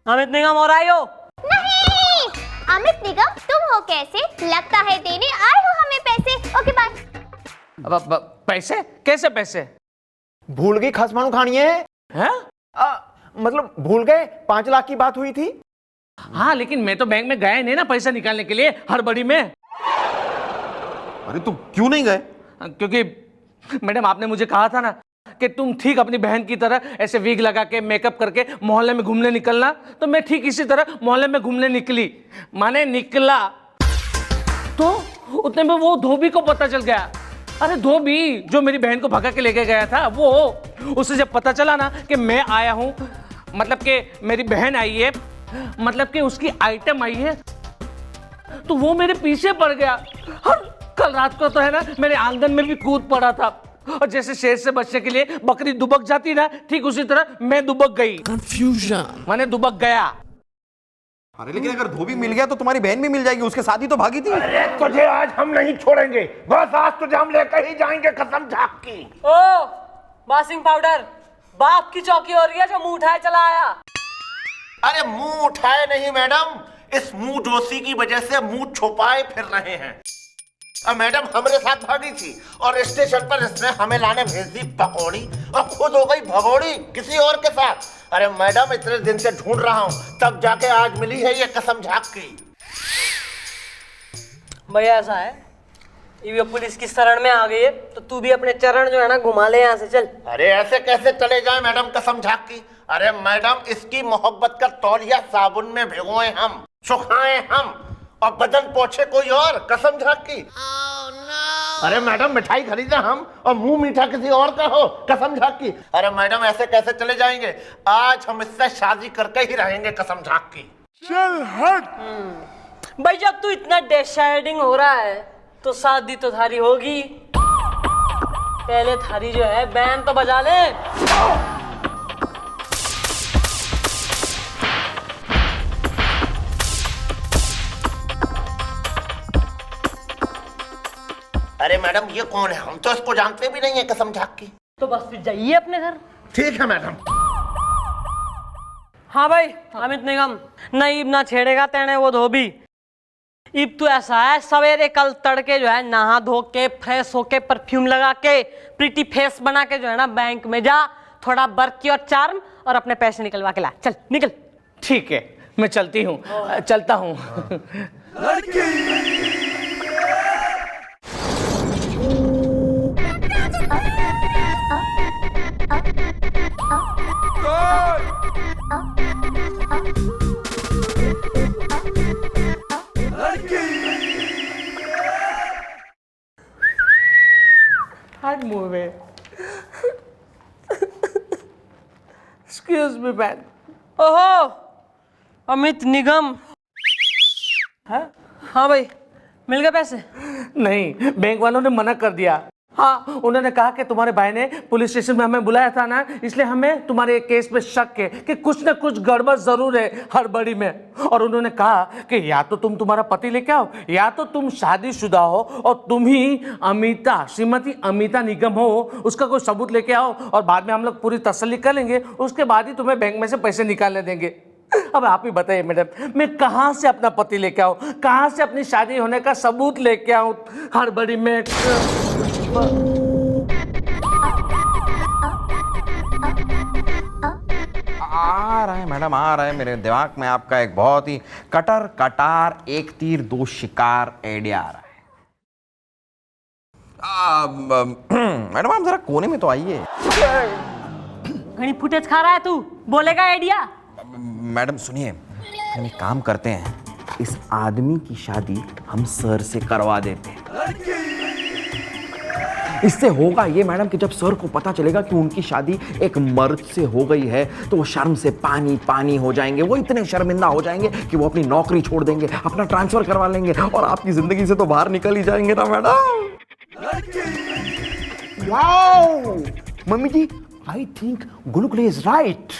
अमित निगम हो रहा हो? नहीं, अमित निगम तुम हो कैसे? लगता है देने आए हो हमें पैसे। Okay bye. अब पैसे? कैसे पैसे? भूल गई खास मानू खानी है? हैं? मतलब भूल गए, 5 लाख की बात हुई थी। हाँ, लेकिन मैं तो बैंक में गया नहीं ना पैसा निकालने के लिए हड़बड़ी में। अरे तुम क्यों नहीं गए? क्योंकि मैडम आपने मुझे कहा था ना कि तुम ठीक अपनी बहन की तरह ऐसे विग लगा के मेकअप करके मोहल्ले में घूमने निकलना, तो मैं ठीक इसी तरह मोहल्ले में घूमने निकली, माने निकला। तो उतने में वो धोबी को पता चल गया। अरे धोबी जो मेरी बहन को भगा के लेके गया था, वो उसे जब पता चला ना कि मैं आया हूं, मतलब कि मेरी बहन आई है, मतलब कि उसकी आइटम आई है, तो वो मेरे पीछे पड़ गया। कल रात को तो है ना मेरे आंगन में भी कूद पड़ा था, और जैसे शेर से बचने के लिए बकरी दुबक जाती ना, ठीक उसी तरह मैं दुबक गई। कंफ्यूजन, मैंने दुबक गया। अरे लेकिन अगर धोबी मिल गया तो तुम्हारी बहन भी मिल जाएगी, उसके साथ ही तो भागी थी। अरे तुझे आज हम नहीं छोड़ेंगे, बस आज तुझे हम लेकर ही जाएंगे कसम झाक की। ओ वाशिंग पाउडर, बाप की चौकी हो रही है जो मुंह उठाए चला आया। अरे मुंह उठाए नहीं मैडम, इस मुंह डोसी की वजह से मुंह छुपाए फिर रहे हैं। अब मैडम हमारे साथ भागी थी और स्टेशन पर इसने हमें लाने भेज दी पकौड़ी, और खुद हो गई भगोड़ी किसी और के साथ। अरे मैडम इतने दिन से ढूंढ रहा हूं, तब जाके आज मिली है ये कसम झाक की। भैया ऐसा है, ये पुलिस की शरण में आ गई है, तो तू भी अपने चरण जो है ना घुमा ले यहाँ से, चल। अरे ऐसे कैसे चले जाए मैडम कसम झाक की? अरे मैडम इसकी मोहब्बत का तौलिया साबुन में भिगोए हम, सुखाए हम, और बदन पोछे कोई और कसम झाक की। अरे मैडम मिठाई खरीदे हम और मुंह मीठा किसी और का हो कसम झाक की। अरे मैडम ऐसे कैसे चले जाएंगे? आज हम इससे शादी करके ही रहेंगे कसम झाक की। चल हट। भाई जब तू इतना डिसाइडिंग हो रहा है तो शादी तो थारी होगी। पहले थारी जो है बैंड तो बजा ले। अरे मैडम ये कौन है, हम तो इसको जानते भी नहीं है कसम झाक की। तो बस फिर जाइए अपने घर। ठीक है मैडम। हाँ भाई अमित निगम, नहीं ना छेड़ेगा तेने वो धोबी। इब तो ऐसा है, सवेरे कल तड़के जो है नहा धो के फ्रेश होके परफ्यूम लगा के प्रीटी फेस बना के जो है ना बैंक में जा, थोड़ा बर्की और चार्म और अपने पैसे निकलवा के ला। चल निकल। ठीक है, मैं चलती हूँ, चलता हूँ। Hard move it. Excuse me, man. ओहो अमित निगम। हाँ भाई मिल गए पैसे? नहीं, बैंक वालों ने मना कर दिया। हाँ, उन्होंने कहा कि तुम्हारे भाई ने पुलिस स्टेशन में हमें बुलाया था ना, इसलिए हमें तुम्हारे केस पे शक है कि कुछ ना कुछ गड़बड़ जरूर है हड़बड़ी में। और उन्होंने कहा कि या तो तुम तुम्हारा पति लेके आओ, या तो तुम शादीशुदा हो और तुम ही अमिता, श्रीमती अमिता निगम हो, उसका कोई सबूत लेके आओ और बाद में हम लोग पूरी तसल्ली कर लेंगे, उसके बाद ही तुम्हें बैंक में से पैसे निकालने देंगे। अब आप ही बताइए मैडम, मैं कहाँ से अपना पति लेके आऊँ, कहाँ से अपनी शादी होने का सबूत लेके आऊँ हड़बड़ी में। आ रहा है मैडम, आ रहा है मेरे दिमाग में आपका एक बहुत ही कटर कटार एक तीर दो शिकार आइडिया आ रहा है। मैडम आप जरा कोने में तो आइए। घनी फुटेज खा रहा है तू, बोलेगा आइडिया? मैडम सुनिए, हम एक काम करते हैं, इस आदमी की शादी हम सर से करवा देते हैं। इससे होगा ये मैडम कि जब सर को पता चलेगा कि उनकी शादी एक मर्द से हो गई है तो वो शर्म से पानी पानी हो जाएंगे। वो इतने शर्मिंदा हो जाएंगे कि वो अपनी नौकरी छोड़ देंगे, अपना ट्रांसफर करवा लेंगे और आपकी जिंदगी से तो बाहर निकल ही जाएंगे ना madam. Wow mummy ji, I think gulgule is right.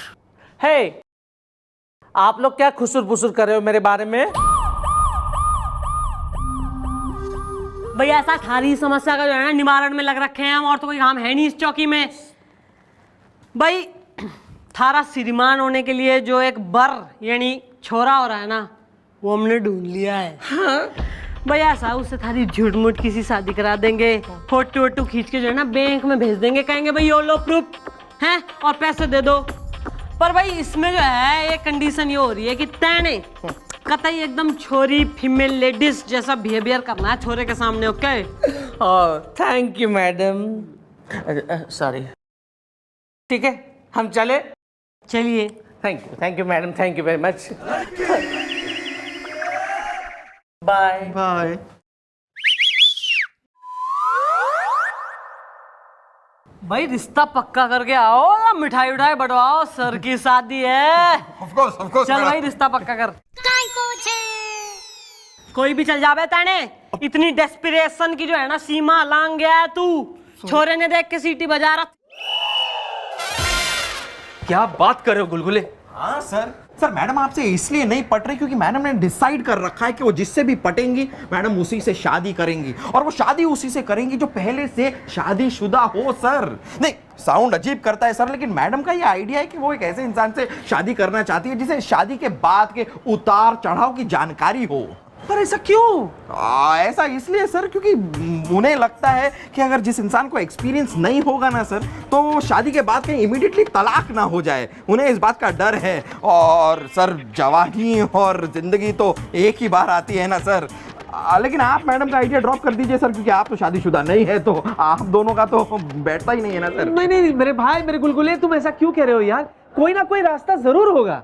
Hey, आप लोग क्या खुसुर फुसुर कर रहे हो मेरे बारे में? भैया ऐसा थारी समस्या का जो है ना निवारण में लग रखे हैं हम, और तो कोई काम है नहीं इस चौकी में। भाई थारा श्रीमान होने के लिए जो एक बर यानी छोरा हो रहा है ना, वो हमने ढूंढ लिया है। हाँ? भाई ऐसा उससे थारी झूठ मूठ किसी शादी करा देंगे, फोटो वोटो खींच के जो है ना बैंक में भेज देंगे, कहेंगे भाई यो लो प्रूफ है और पैसे दे दो। पर भाई इसमें जो है एक कंडीशन ये हो रही है कि तैने कतई एकदम छोरी फीमेल लेडीज जैसा बिहेवियर करना है छोरे के सामने। Okay? Thank you madam, sorry. ठीक है, हम चले? चलिए। Thank you madam, thank you very much. Bye bye. भाई रिश्ता पक्का करके आओ, मिठाई उठाई बंटवाओ, सर की शादी है। ऑफ कोर्स चल भाई रिश्ता पक्का कर। कोई भी चल जावे ताने, इतनी डेस्पिरेशन की जो है ना सीमा लांग गया है तू। छोरे ने देख के सीटी बजा रहा। क्या बात कर रहे हो गुलगुले? हाँ सर मैडम आपसे इसलिए नहीं पट रही क्योंकि मैडम ने डिसाइड कर रखा है कि वो जिससे भी पटेंगी मैडम उसी से शादी करेंगी, और वो शादी उसी से करेंगी जो पहले से शादीशुदा हो। सर नहीं, साउंड अजीब करता है सर, लेकिन मैडम का ये आइडिया है कि वो एक ऐसे इंसान से शादी करना चाहती है जिसे शादी के बाद के उतार चढ़ाव की जानकारी हो। पर ऐसा क्यों? ऐसा इसलिए सर क्योंकि उन्हें लगता है कि अगर जिस इंसान को एक्सपीरियंस नहीं होगा ना सर, तो वो शादी के बाद कहीं इमीडिएटली तलाक ना हो जाए। उन्हें इस बात का डर है। और सर जवानी और जिंदगी तो एक ही बार आती है ना सर। लेकिन आप मैडम का आइडिया ड्रॉप कर दीजिए सर, क्योंकि आप तो शादीशुदा नहीं है, तो आप दोनों का तो बैठता ही नहीं है ना सर। नहीं मेरे भाई, मेरे गुलगुले, तुम ऐसा क्यों कह रहे हो यार? कोई ना कोई रास्ता जरूर होगा।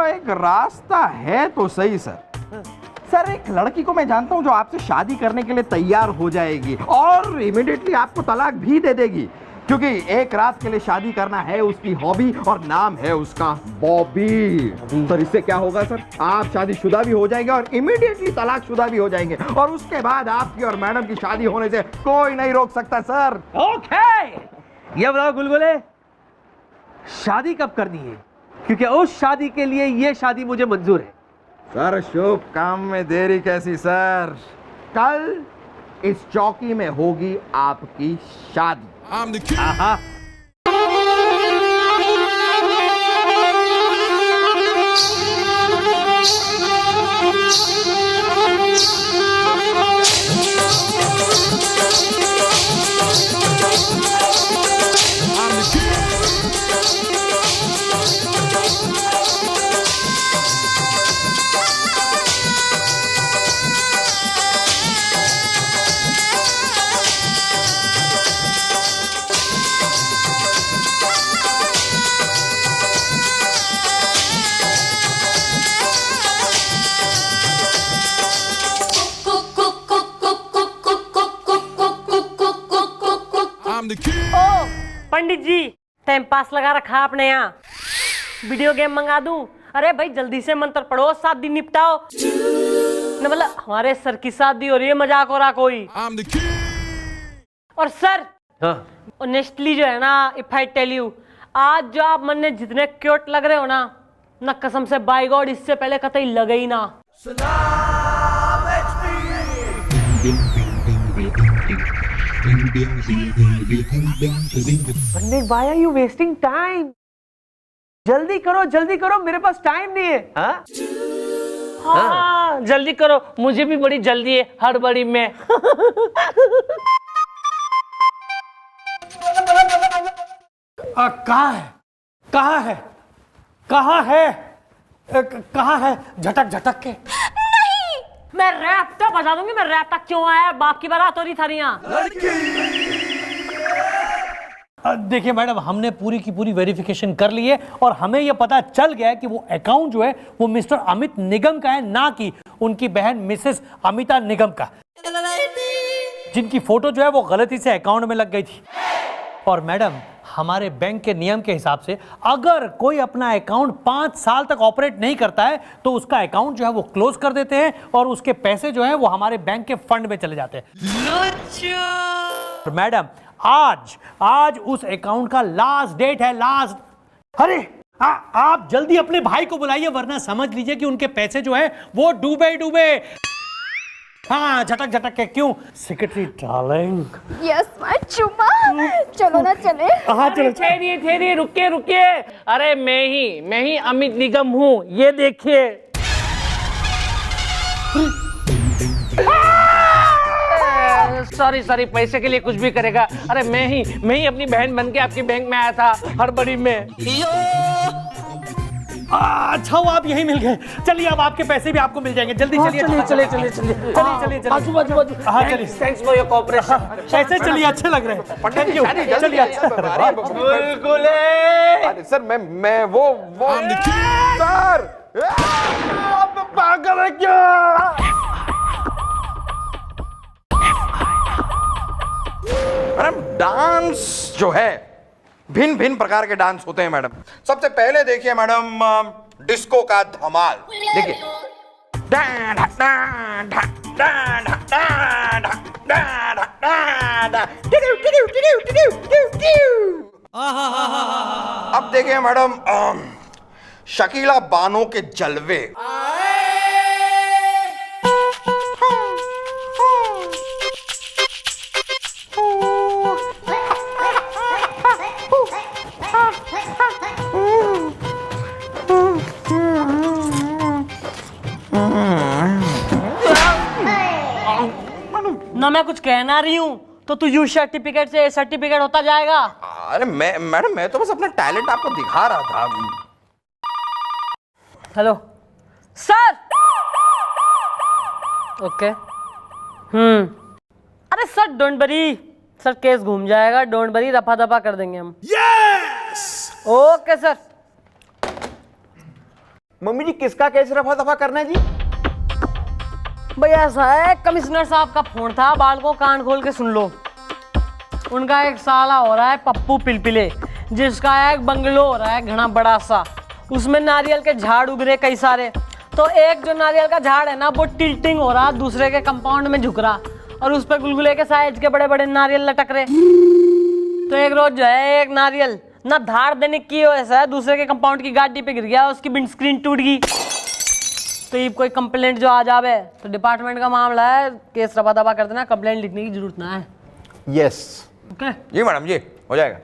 एक रास्ता है तो सही सर। सर एक लड़की को मैं जानता हूं जो आपसे शादी करने के लिए तैयार हो जाएगी और इमीडिएटली आपको तलाक भी दे देगी, क्योंकि एक रात के लिए शादी करना है उसकी हॉबी और नाम है उसका बॉबी। सर इससे क्या होगा सर, आप शादीशुदा भी हो जाएंगे और इमीडिएटली तलाकशुदा भी हो जाएंगे, और उसके बाद आपकी और मैडम की शादी होने से कोई नहीं रोक सकता सर। ओके, ये बताओ गुलगुले, शादी कब करनी है? क्योंकि उस शादी के लिए ये शादी मुझे मंजूर है। सर शुभ काम में देरी कैसी सर, कल इस चौकी में होगी आपकी शादी। आहा, ओ पंडित जी, टाइम पास लगा रखा है आपने यहाँ। वीडियो गेम मंगा दूं? अरे भाई जल्दी से मंत्र पढ़ो, शादी निपटाओ न। मतलब हमारे सर की शादी हो रही है, मजाक हो रहा कोई? और सर ऑनेस्टली जो है ना, इफ आई टेल यू, आज जो आप मन में जितने क्यूट लग रहे हो ना कसम से बाय गॉड इससे पहले कतई लगे ही ना। पंडित, why are you wasting time? जल्दी करो, मेरे पास टाइम नहीं है। हाँ, जल्दी करो, मुझे भी बड़ी जल्दी है, हड़बड़ी में। कहाँ है झटक झटक के? मैं रैप्टा बजा दूंगी। मैं रैप्टा क्यों आया? बाप की बारात हो रही था यहाँ। देखिए मैडम, हमने पूरी की पूरी वेरिफिकेशन कर ली है और हमें यह पता चल गया है कि वो अकाउंट जो है वो मिस्टर अमित निगम का है, ना कि उनकी बहन मिसेस अमिता निगम का, जिनकी फोटो जो है वो गलती से अकाउंट में लग गई थी। और मैडम, हमारे बैंक के नियम के हिसाब से अगर कोई अपना अकाउंट 5 साल तक ऑपरेट नहीं करता है तो उसका अकाउंट जो है वो क्लोज कर देते हैं और उसके पैसे जो है वो हमारे बैंक के फंड में चले जाते हैं। मैडम, आज उस अकाउंट का लास्ट डेट है। अरे आप जल्दी अपने भाई को बुलाइए, वरना समझ लीजिए कि उनके पैसे जो है वो डूबे। हाँ, झटक के। क्यों सेक्रेटरी डार्लिंग? यस माय चुम्मा, चलो ना चले। हाँ चलो। ठहरिए, रुकिए। अरे मैं ही अमित निगम हूँ, ये देखिए। सॉरी, पैसे के लिए कुछ भी करेगा। अरे मैं ही अपनी बहन बन के आपकी बैंक में आया था, हड़बड़ी में। अच्छा वो आप यही मिल गए। चलिए, अब आपके पैसे भी आपको मिल जाएंगे। जल्दी चलिए। बाजू। हाँ चलिए। Thanks for your cooperation. पैसे चलिए, अच्छे लग रहे हैं। Thank you. चलिए अच्छा। बिल्कुल। अरे सर, मैं वो सर पागल है क्या? मैडम, डांस जो है भिन्न प्रकार के डांस होते हैं मैडम। सबसे पहले देखिए मैडम, डिस्को का धमाल। देखिए, अब देखिए मैडम, शकीला बानो के जलवे। ना मैं कुछ कहना रही हूँ तो तू यू सर्टिफिकेट से सर्टिफिकेट होता जाएगा। अरे मैडम, मैं तो बस अपना टैलेंट आपको दिखा रहा था। Hello sir. ओके। अरे sir don't worry, sir case घूम जाएगा, डोंट वरी, रफा दफा कर देंगे हम। Yes okay sir. मम्मी जी, किसका केस रफा दफा करना है जी? भैया ऐसा है, कमिश्नर साहब का फोन था, बाल को कान खोल के सुन लो। उनका एक साला हो रहा है पप्पू पिलपिले, जिसका एक बंगलो हो रहा है घना बड़ा सा, उसमें नारियल के झाड़ उग रहे कई सारे। तो एक जो नारियल का झाड़ है ना वो टिल्टिंग हो रहा, दूसरे के कंपाउंड में झुक रहा और उस पर गुलगुले के साइज के बड़े बड़े नारियल लटक रहे। तो एक रोज जो है एक नारियल ना धार देने की वजह से दूसरे के कंपाउंड की गाड़ी पे गिर गया, उसकी विंडस्क्रीन टूट गई। तो ये कोई कंप्लेंट जो आ जावे तो डिपार्टमेंट का मामला है, केस रफा दफा कर देना, कंप्लेंट लिखने की जरूरत ना है। यस। ओके जी मैडम जी, हो जाएगा।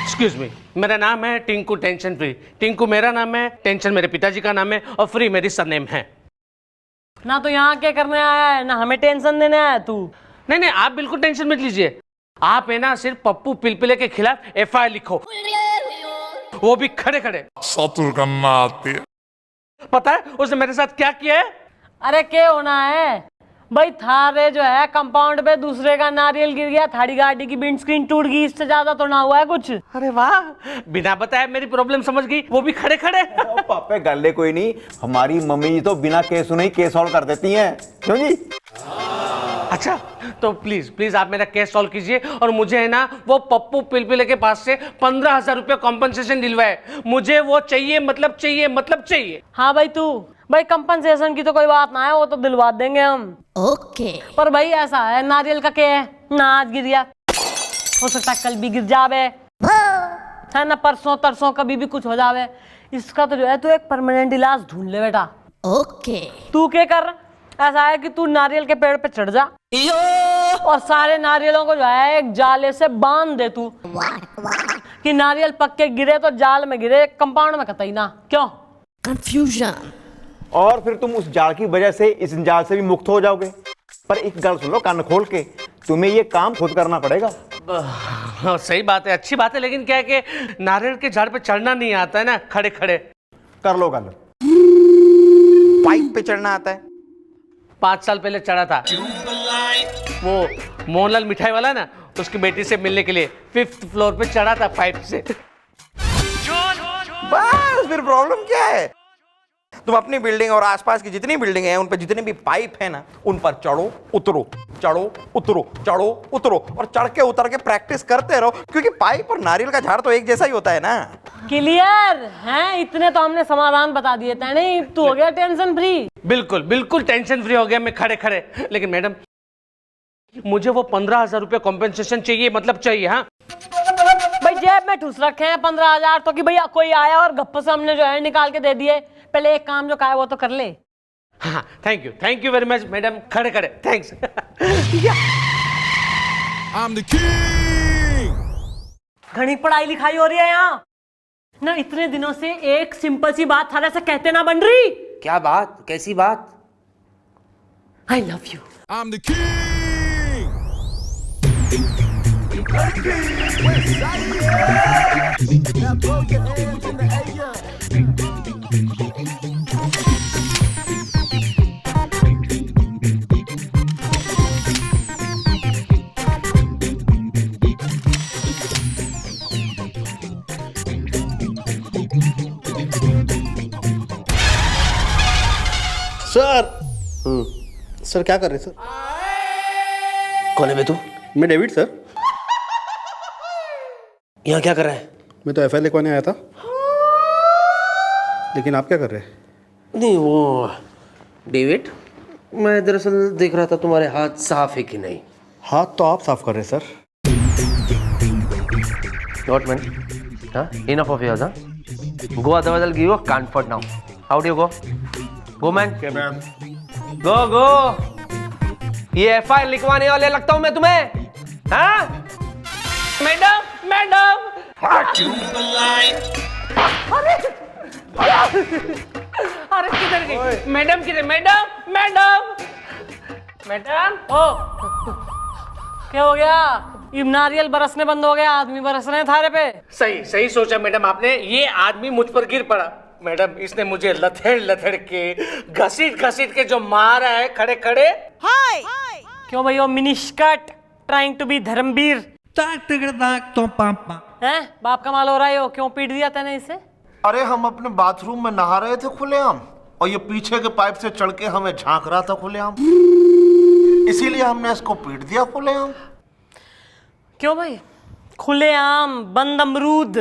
एक्सक्यूज मी, मेरा नाम है टिंकू टेंशन फ्री। टिंकू मेरा नाम है, टेंशन मेरे पिताजी का नाम है और फ्री मेरी सरनेम है। ना तो यहाँ क्या करने आया है ना हमें टेंशन देने आया है तू। नहीं नहीं, आप बिल्कुल टेंशन मत लीजिए। आप है ना सिर्फ पप्पू पिलपिले के खिलाफ एफआईआर लिखो, वो भी खड़े खड़े। सतुर करना आती है। पता है उसने मेरे साथ क्या किया है? अरे क्या होना है भाई, थारे जो है कंपाउंड पे दूसरे का नारियल गिर गया, थारी गाड़ी की विंडस्क्रीन टूट गई, इससे ज्यादा तो ना हुआ है कुछ। अरे वाह, बिना बताए मेरी प्रॉब्लम समझ गई, वो भी खड़े खड़े। पापे गले कोई नहीं, हमारी मम्मी जी तो बिना केस सुने ही केस सॉल्व कर देती हैं, क्यों जी? अच्छा तो प्लीज प्लीज आप मेरा केस सॉल्व कीजिए और मुझे है ना वो पप्पू पिलपिले के पास से 15,000 रुपये कॉम्पनसेशन दिलवाए। मुझे वो चाहिए, मतलब चाहिए, मतलब चाहिए। हाँ भाई तू भाई कंपनसेशन की तो कोई बात ना है, वो तो दिलवा देंगे हम। ओके। पर भाई ऐसा है, नारियल का क्या है ना, आज गिर गया, हो सकता है कल भी गिर जावे, है ना, परसों तरसों कभी भी कुछ हो जावे। इसका तो जो है तू एक परमानेंट इलाज ढूंढ ले बेटा। ओके। तू क्या कर, ऐसा है कि तू नारियल के पेड़ पे चढ़ जा और सारे नारियलों को जो है एक जाले से बांध दे तू, कि नारियल पक के गिरे तो जाल में गिरे, कंपाउंड में कतई ना। क्यों? कंफ्यूजन। और फिर तुम उस जाल की वजह से इस जाल से भी मुक्त हो जाओगे। पर एक गल सुन लो कान खोल के, तुम्हें ये काम खुद करना पड़ेगा। सही बात है, अच्छी बात है, लेकिन क्या है कि नारियल के झाड़ पे चढ़ना नहीं आता है ना, खड़े खड़े। कर लो गल। पाइप पे चढ़ना आता है? 5 साल पहले चढ़ा था, वो मोहनलाल मिठाई वाला ना, उसकी बेटी से मिलने के लिए 5th फ्लोर पे चढ़ा था पाइप से। बस फिर प्रॉब्लम क्या है? तुम अपनी बिल्डिंग और आसपास की जितनी बिल्डिंग है उन पर जितने भी पाइप है ना, उन पर चढ़ो उतरो, चढ़ो उतरो, चढ़ो उतरो, और चढ़ के उतर के प्रैक्टिस करते रहो, क्योंकि पाइप और नारियल का झाड़ तो एक जैसा ही होता है ना। क्लियर है? इतने तो हमने समाधान बता दिए थे, नहीं तू हो गया टेंशन फ्री। बिल्कुल बिल्कुल टेंशन फ्री हो गया मैं खड़े खड़े। लेकिन मैडम मुझे वो 15,000 रुपये कॉम्पेंसेशन चाहिए, मतलब चाहिए। हाँ भाई जेब में ठूस रखे हैं 15,000 तो, कि भैया कोई आया और गप्प से हमने जो है निकाल के दे दिए। पहले एक काम जो कहा है वो तो कर ले। हाँ thank you very much madam, खड़े खड़े थैंक्स। घनी पढ़ाई लिखाई हो रही है यहाँ ना, इतने दिनों से एक सिंपल सी बात थारे से कहते ना बन रही। क्या बात? कैसी बात? I love you. I'm the king. Sir क्या कर रहे सर? कौन है बे तू? मैं डेविड सर। यहाँ क्या कर रहा है? मैं तो एफआईआर लिखवाने आया था। लेकिन आप क्या कर रहे हैं? नहीं वो डेविड, मैं दरअसल देख रहा था तुम्हारे हाथ साफ है कि नहीं। हाथ तो आप साफ कर रहे sir. Not man. Huh? Enough of yours, huh? Go, otherwise I'll give you a comfort now. How do you go? Go, man. क्या मैम? Go, go. ये एफआईआर लिखवाने वाले लगता हूँ मैं तुम्हें, हाँ? मैडम मैडम, अरे किधर गई मैडम? किधर मैडम? मैडम मैडम, ओ क्या हो गया? ये नारियल बरसने बंद हो गया, आदमी बरस रहे हैं थारे पे। सही सही सोचा मैडम आपने, ये आदमी मुझ पर गिर पड़ा। मैडम इसने मुझे लथेड़ लथेड़ के घसीट घसीट के जो मारा है खड़े खड़े। हाय क्यों भाई, वो मिनिस्कट ट्राइंग टू बी धर्मवीर हैं? बाप का माल हो रहा है, क्यों पीट दिया तैने इसे? अरे हम अपने बाथरूम में नहा रहे थे खुलेआम, और ये पीछे के पाइप से चढ़ के हमें झांक रहा था खुलेआम, इसीलिए हमने इसको पीट दिया खुलेआम। क्यों भाई? खुलेआम बंद अमरूद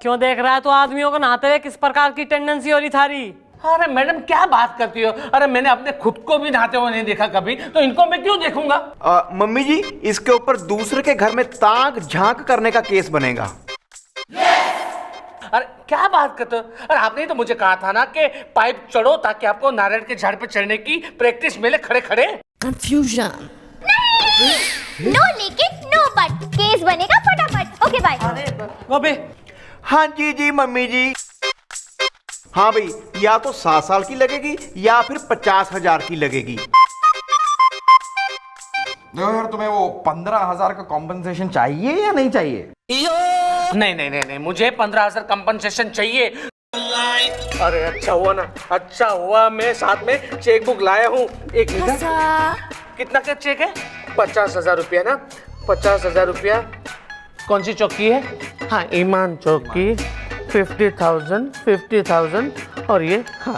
क्यों देख रहा है तू आदमियों को नहाते हुए? किस प्रकार की टेंडेंसी हो रही थारी? अरे मैडम क्या बात करती हो? अरे मैंने अपने खुद को भी नहाते हुए नहीं देखा कभी, तो इनको मैं क्यों देखूंगा? मम्मी जी इसके ऊपर दूसरे के घर में ताक झांक करने का केस बनेगा। अरे क्या बात करते हो? अरे आपने ही तो मुझे कहा था ना कि पाइप चढ़ो ताकि आपको नारियल के झाड़ पे चढ़ने की प्रैक्टिस मिले खड़े खड़े। कंफ्यूजन। नो लेकिन नो बट, केस बनेगा फटाफट। Okay bye. गोपी हाँ जी जी मम्मी जी। हाँ भाई, या तो 7 साल की लगेगी या फिर 50,000 की लगेगी। देखो यार, तुम्हें वो 15,000 का कॉम्पनसेशन चाहिए या नहीं चाहिए? नहीं नहीं नहीं नहीं, मुझे 15,000 कंपनसेशन चाहिए। अरे अच्छा हुआ ना, अच्छा हुआ मैं साथ में चेक बुक लाया हूँ। एक मिनट, कितना का चेक है? 50,000 रुपया ना? 50,000 रुपया कौन सी चौकी है? हाँ, ईमान चौकी। 50,000 और ये, हाँ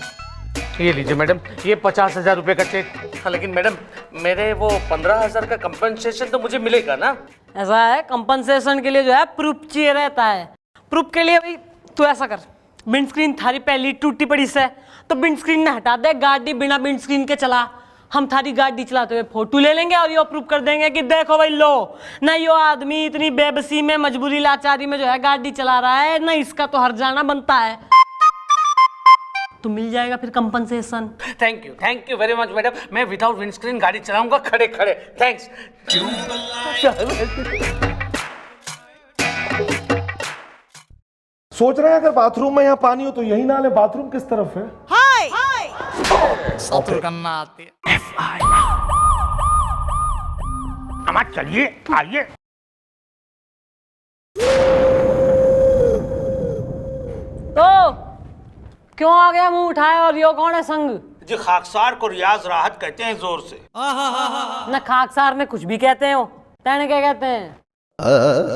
ये लीजिए मैडम, ये 50,000 रुपये का चेक। हाँ लेकिन मैडम, मेरे वो 15,000 का कंपनसेशन तो मुझे मिलेगा ना? ऐसा है, कंपनसेशन के लिए जो है प्रूफ चाहिए रहता है। प्रूफ के लिए भाई तू ऐसा कर, विंड स्क्रीन थारी पहली टूटी पड़ी से तो विंड स्क्रीन ने हटा दे, गाड़ी बिना विंड स्क्रीन के चला। हम थारी गाड़ी चलाते हुए फोटो ले लेंगे और ये प्रूफ कर देंगे कि देखो भाई लो ना, यो आदमी इतनी बेबसी में, मजबूरी लाचारी में जो है गाड़ी चला रहा है ना, इसका तो हर जाना बनता है। तो मिल जाएगा फिर compensation. Thank you very much madam. मैं विदाउट विंडस्क्रीन गाड़ी चलाऊंगा खड़े खड़े। थैंक्स। सोच रहे हैं अगर बाथरूम में यहाँ पानी हो तो यही नाले, बाथरूम किस तरफ है? अम्मा चलिए, आइए। तो क्यों आ गया मुंह उठाए, और यो कौन है संग? जी खाकसार को रियाज राहत कहते हैं जोर से। ना खाकसार ने कुछ भी कहते हो, तेने क्या कहते हैं?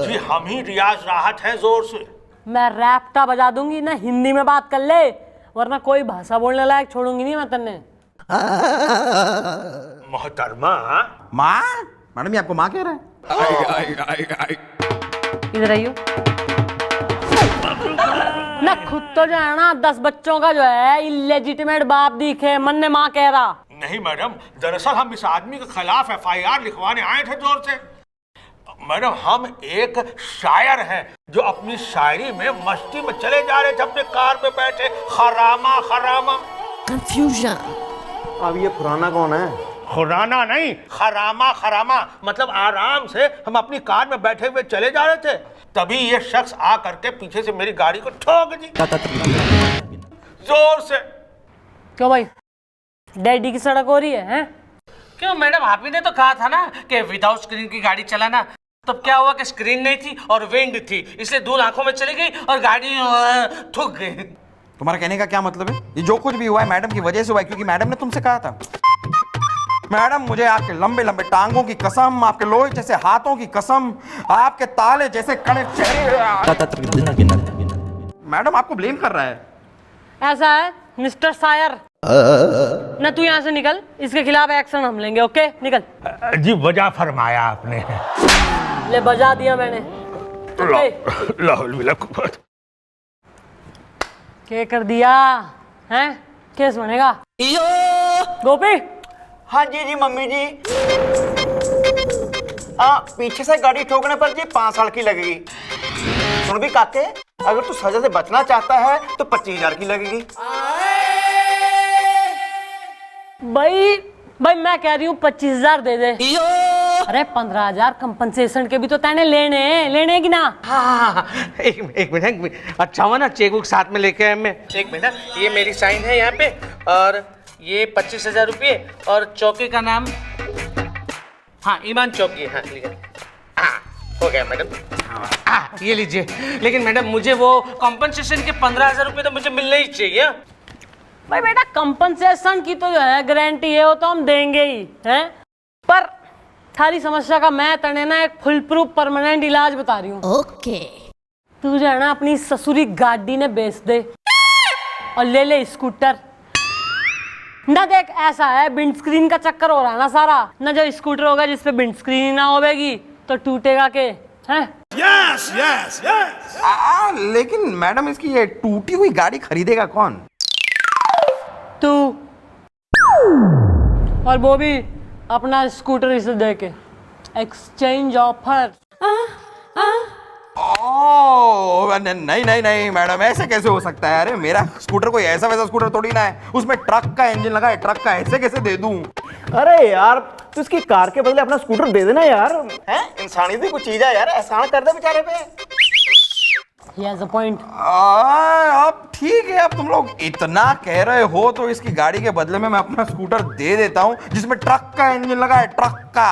जी हम ही रियाज राहत है जोर से। मैं रैप्टा बजा दूंगी ना, हिंदी में बात कर ले, वरना कोई भाषा बोलने लायक छोड़ूंगी नहीं मैं तन्ने। मोहतरमा माँ? मैडम ये आपको माँ कह रहा है? इधर आइयो ना, खुद तो जो है ना 10 बच्चों का जो है इलेजिटिमेट बाप दिखे, मन ने माँ कह रहा। नहीं मैडम, दरअसल हम इस आदमी के खिलाफ FIR लिखवाने आए थे जोर से। मैडम हम एक शायर हैं जो अपनी शायरी में मस्ती में चले जा रहे थे अपने कार में बैठे, खरामा खरामा। अब ये खुराना कौन है? खुराना नहीं, खरामा खरामा, मतलब आराम से हम अपनी कार में बैठे हुए चले जा रहे थे, तभी ये शख्स आ करके पीछे से मेरी गाड़ी को ठोक दी जोर से। क्यों भाई, डैडी की सड़क हो रही है हैं? क्यों मैडम, आप ही ने तो कहा था ना कि विदाउट स्क्रीन की गाड़ी चलाना। तब क्या हुआ कि स्क्रीन नहीं थी और विंड थी, इसलिए धूल आंखों में चली गई और गाड़ी ठुक गई। तुम्हारा कहने का क्या मतलब है? ये जो कुछ भी हुआ है मैडम की वजह से हुआ है, क्योंकि मैडम ने तुमसे कहा था। मैडम मुझे आपके लंबे लंबे टांगों की कसम, आपके लोहे जैसे हाथों की कसम, आपके ताले जैसे कड़े चेहरे। मैडम आपको ब्लेम कर रहा है। ऐसा है मिस्टर शायर, ना तू यहाँ से निकल, इसके खिलाफ एक्शन हम लेंगे। ओके निकल। जी वजह फरमाया आपने। ले बजा दिया मैंने। क्या कर दिया हैं? केस बनेगा। गोपी। हाँ जी जी मम्मी जी। पीछे से गाड़ी ठोकने पर जी 5 साल की लगेगी। सुन भी काके, अगर तू सजा से बचना चाहता है तो 25,000 की लगेगी। भाई मैं कह रही हूँ 25,000 दे दे। अरे 15,000 कंपनसेशन के भी तो तैने लेने की ना। हाँ, एक मिनट। अच्छा हुआ ना चेक बुक साथ में लेके आए मैं। एक मिनट, ये मेरी साइन है यहाँ पे, और ये 25,000 रुपये, और चौकी का नाम, हाँ ईमान चौकी। हाँ हो गया मैडम। ये लीजिए। लेकिन मैडम मुझे वो कॉम्पनसेशन के 15,000 रुपये तो मुझे मिलने ही चाहिए। भाई बेटा कंपनसेशन की तो जो है गारंटी है, वो तो हम देंगे ही हैं, पर थारी समस्या का मैं तने ना एक फुल प्रूफ परमानेंट इलाज बता रही हूँ। ओके। तू जो है ना अपनी ससुरी गाड़ी ने बेच दे और ले ले स्कूटर ना। देख ऐसा है, विंड स्क्रीन का चक्कर हो रहा है ना सारा ना, जो स्कूटर होगा जिसपे विंड स्क्रीन ना होगी तो टूटेगा के हैं? Yes yes yes. लेकिन मैडम इसकी ये टूटी हुई गाड़ी खरीदेगा कौन? तू, और वो भी अपना स्कूटर इसे दे के। Exchange offer. नहीं नहीं नहीं मैडम, ऐसे कैसे हो सकता है? अरे मेरा स्कूटर कोई ऐसा वैसा स्कूटर थोड़ी ना है, उसमें ट्रक का इंजन लगा है, ट्रक का ऐसे कैसे दे दूं? अरे यार तू इसकी कार के बदले अपना स्कूटर दे देना यार, हैं? इंसानियत भी कुछ चीज है यार, एहसान कर दे बेचारे पे। He has a point. अब ठीक है, अब तुम लोग इतना कह रहे हो तो इसकी गाड़ी के बदले में मैं अपना स्कूटर दे देता हूँ जिसमें ट्रक का इंजन लगा है, ट्रक का।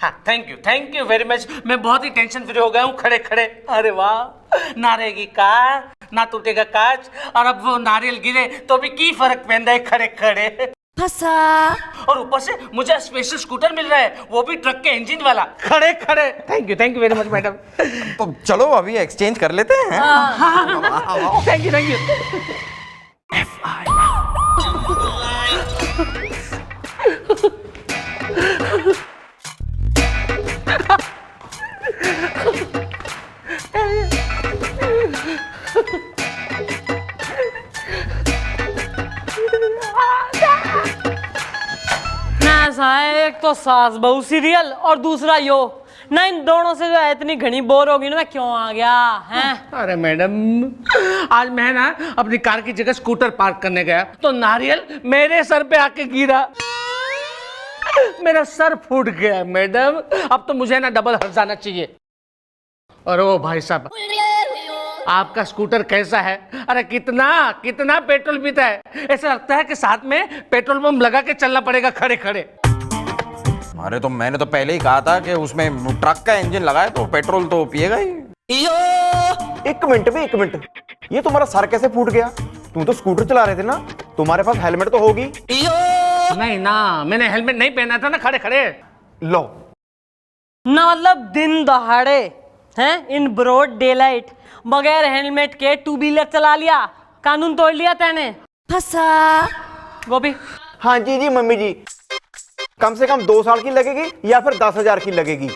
हाँ थैंक यू वेरी मच। मैं बहुत ही टेंशन फ्री हो गया हूँ खड़े खड़े। अरे वाह, ना रहेगी कार, ना टूटेगा कांच, और अब वो नारियल गिरे तो भी की फर्क पहन रहा है खड़े खड़े। फंसा। और ऊपर से मुझे स्पेशल स्कूटर मिल रहा है, वो भी ट्रक के इंजन वाला, खड़े खड़े। Thank you very much madam. तो चलो अभी एक्सचेंज कर लेते हैं। Thank you. ऐसा है, एक तो सास बहू सीरियल और दूसरा यो ना, इन दोनों से जो है इतनी घनी बोर होगी ना, मैं क्यों आ गया हैं? अरे मैडम, आज मैं ना अपनी कार की जगह स्कूटर पार्क करने गया तो नारियल मेरे सर पे आके गिरा, मेरा सर फूट गया मैडम। अब तो मुझे ना डबल हर्जाना चाहिए। और ओ भाई साहब, आपका स्कूटर कैसा है? अरे कितना पेट्रोल पीता है? ऐसा लगता है कि साथ में पेट्रोल पंप लगा के चलना पड़ेगा खड़े खड़े। अरे तो मैंने तो पहले ही कहा था कि उसमें ट्रक का इंजन लगा है तो पेट्रोल तो पिएगा ही। एक मिनट, ये तुम्हारा सर कैसे फूट गया? तुम तो स्कूटर चला रहे थे ना, तुम्हारे पास हेलमेट तो होगी। नहीं ना, मैंने हेलमेट नहीं पहना था ना खड़े खड़े। लो ना मतलब दिन दहाड़े हैं, इन ब्रॉड डेलाइट बगैर हेलमेट के टू व्हीलर चला लिया, कानून तोड़ लिया तैने। फंसा। गोपी। हाँ जी मम्मी जी, कम से कम 2 साल की लगेगी या फिर 10,000 की लगेगी?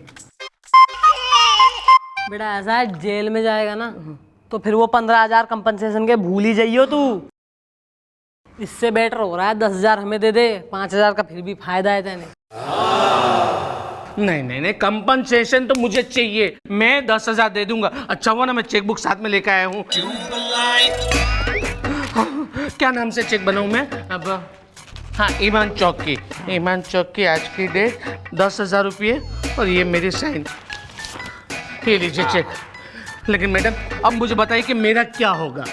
बेटा ऐसा है, जेल में जाएगा ना तो फिर वो 15,000 कंपनसेशन के भूल ही जाइयो तू। इससे बेटर हो रहा है 10,000 हमें दे दे, 5,000 का फिर भी फायदा है तेने। नहीं, कंपनसेशन तो मुझे चाहिए, मैं 10,000 दे दूंगा। अच्छा हुआ ना मैं चेक बुक साथ में लेकर आया हूँ। क्या नाम से चेक बनाऊं मैं अब? हाँ, ईमान चौक की आज की डेट 10,000 रुपये और ये मेरी साइन। ये लीजिए चेक। लेकिन मैडम अब मुझे बताइए कि मेरा क्या होगा?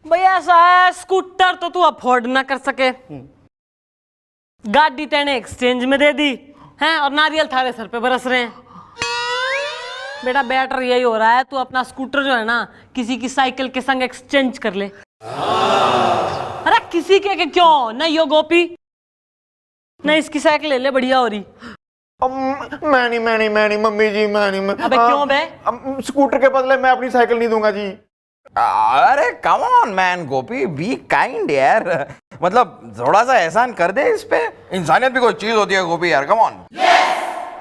भैया ऐसा है, स्कूटर तो तू अफोर्ड ना कर सके, गाड़ी तेने एक्सचेंज में दे दी हैं, और नारियल थारे सर पे बरस रहे हैं। बेटा बेटर यही हो रहा है, तू अपना स्कूटर जो है ना किसी की साइकिल के संग एक्सचेंज कर ले। अरे किसी के क्यों ना, यो गोपी ना इसकी साइकिल ले ले, बढ़िया हो रही। मैं नहीं मम्मी जी, मैं नहीं। अबे क्यों बे? स्कूटर के बदले मैं अपनी साइकिल नहीं दूंगा जी। अरे come on man Gopi, be kind यार, मतलब थोड़ा सा एहसान कर दे इस पे। इंसानियत भी कोई चीज होती है गोपी यार, कम ऑन।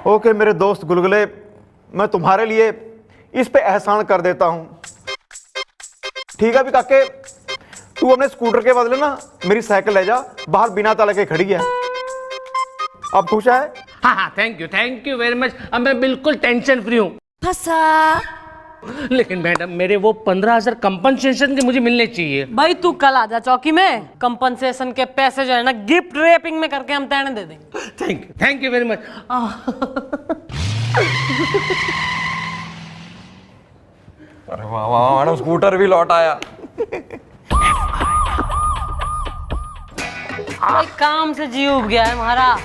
ओके मेरे दोस्त गुलगुले, मैं तुम्हारे लिए इस पे एहसान कर देता हूँ। ठीक है भी काके, तू अपने स्कूटर के बदले ना मेरी साइकिल ले जा, बाहर बिना ताले के खड़ी है। अब खुश है? हाँ, थैंक यू वेरी मच। अब मैं बिल्कुल टेंशन फ्री हूँ। लेकिन मैडम मेरे वो 15,000 कंपनसेशन के मुझे मिलने चाहिए। भाई तू कल आजा चौकी में, कंपनसेशन के पैसे जो है ना गिफ्ट रैपिंग में करके हम तेने दे देंगे। Thank you very much. अरे वाह मैडम, स्कूटर भी लौट आया। भाई काम से जी उब गया है हमारा।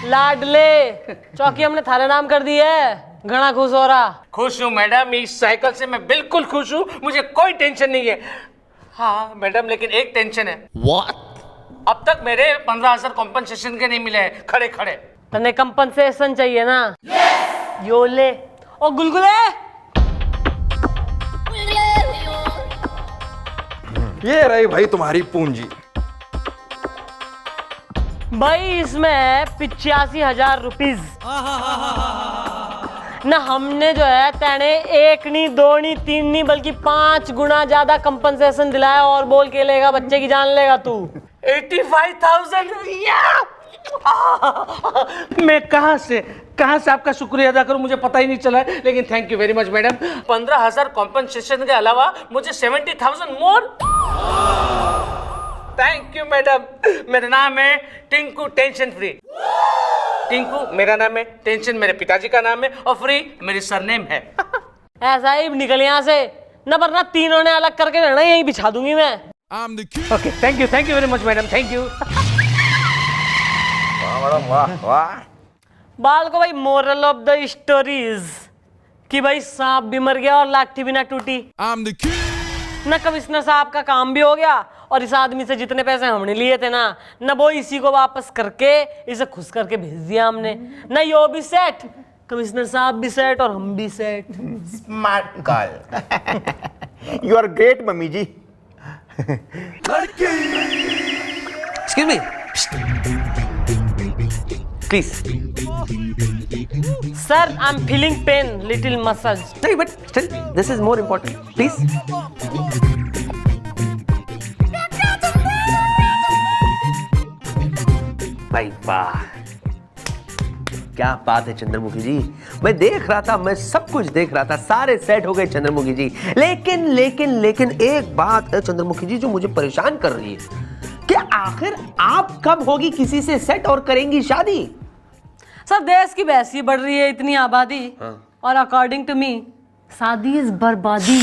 लाडले चौकी हमने थारे नाम कर दी है, घना खुश हो रहा। खुश हूँ मैडम, इस साइकिल से मैं बिल्कुल खुश हूँ, मुझे कोई टेंशन नहीं है। हाँ मैडम, लेकिन एक टेंशन है। अब तक मेरे 15,000 कंपनसेशन के नहीं मिले हैं खड़े खड़े। तने कंपनसेशन चाहिए ना? यो ले। ओ गुलगुले, ये रही भाई तुम्हारी पूंजी। भाई इसमें है 85,000 रुपीज ना। हमने जो है तेने 1 नहीं 2 नहीं 3 नहीं बल्कि 5 गुना ज्यादा कंपनसेशन दिलाया, और बोल के लेगा बच्चे की जान लेगा तू। 85,000 मैं कहाँ से आपका शुक्रिया अदा करूं, मुझे पता ही नहीं चला है, लेकिन thank you very much madam. 15,000 compensation के अलावा मुझे 70,000 मोर। Thank you madam. मेरा नाम है टिंकू, टेंशन फ्री। टिंकू मेरा नाम है, टेंशन मेरे पिताजी का नाम है, और फ्री मेरी सरनेम है। ऐसा ही निकल यहाँ से, न वरना तीनों ने अलग करके रहना, यहीं बिछा दूंगी मैं। Okay thank you very much madam, thank you. Madam वाह वाह। बाल को भाई मोरल ऑफ द स्टोरीज कि भाई सांप भी मर गया और लाठी भी ना टूटी। न कमिश्नर साहब का काम भी हो गया, और इस आदमी से जितने पैसे हमने लिए थे ना, न वो इसी को वापस करके इसे खुश करके भेज दिया हमने। न यो भी सेट, कमिश्नर साहब भी सेट और हम भी set. Smart girl. You are great mummy ji. Excuse me please. Sir I am feeling pain, little massage. नहीं but still this is more important, please. भाई वाह, क्या बात है चंद्रमुखी जी। मैं देख रहा था, मैं सब कुछ देख रहा था, सारे सेट हो गए चंद्रमुखी जी। लेकिन लेकिन लेकिन एक बात है चंद्रमुखी जी जो मुझे परेशान कर रही है कि आखिर आप कब होगी किसी से सेट और करेंगी शादी? सर देश की वैसी बढ़ रही है इतनी आबादी, और अकॉर्डिंग टू मी शादी इज बर्बादी।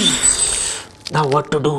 Now what to do?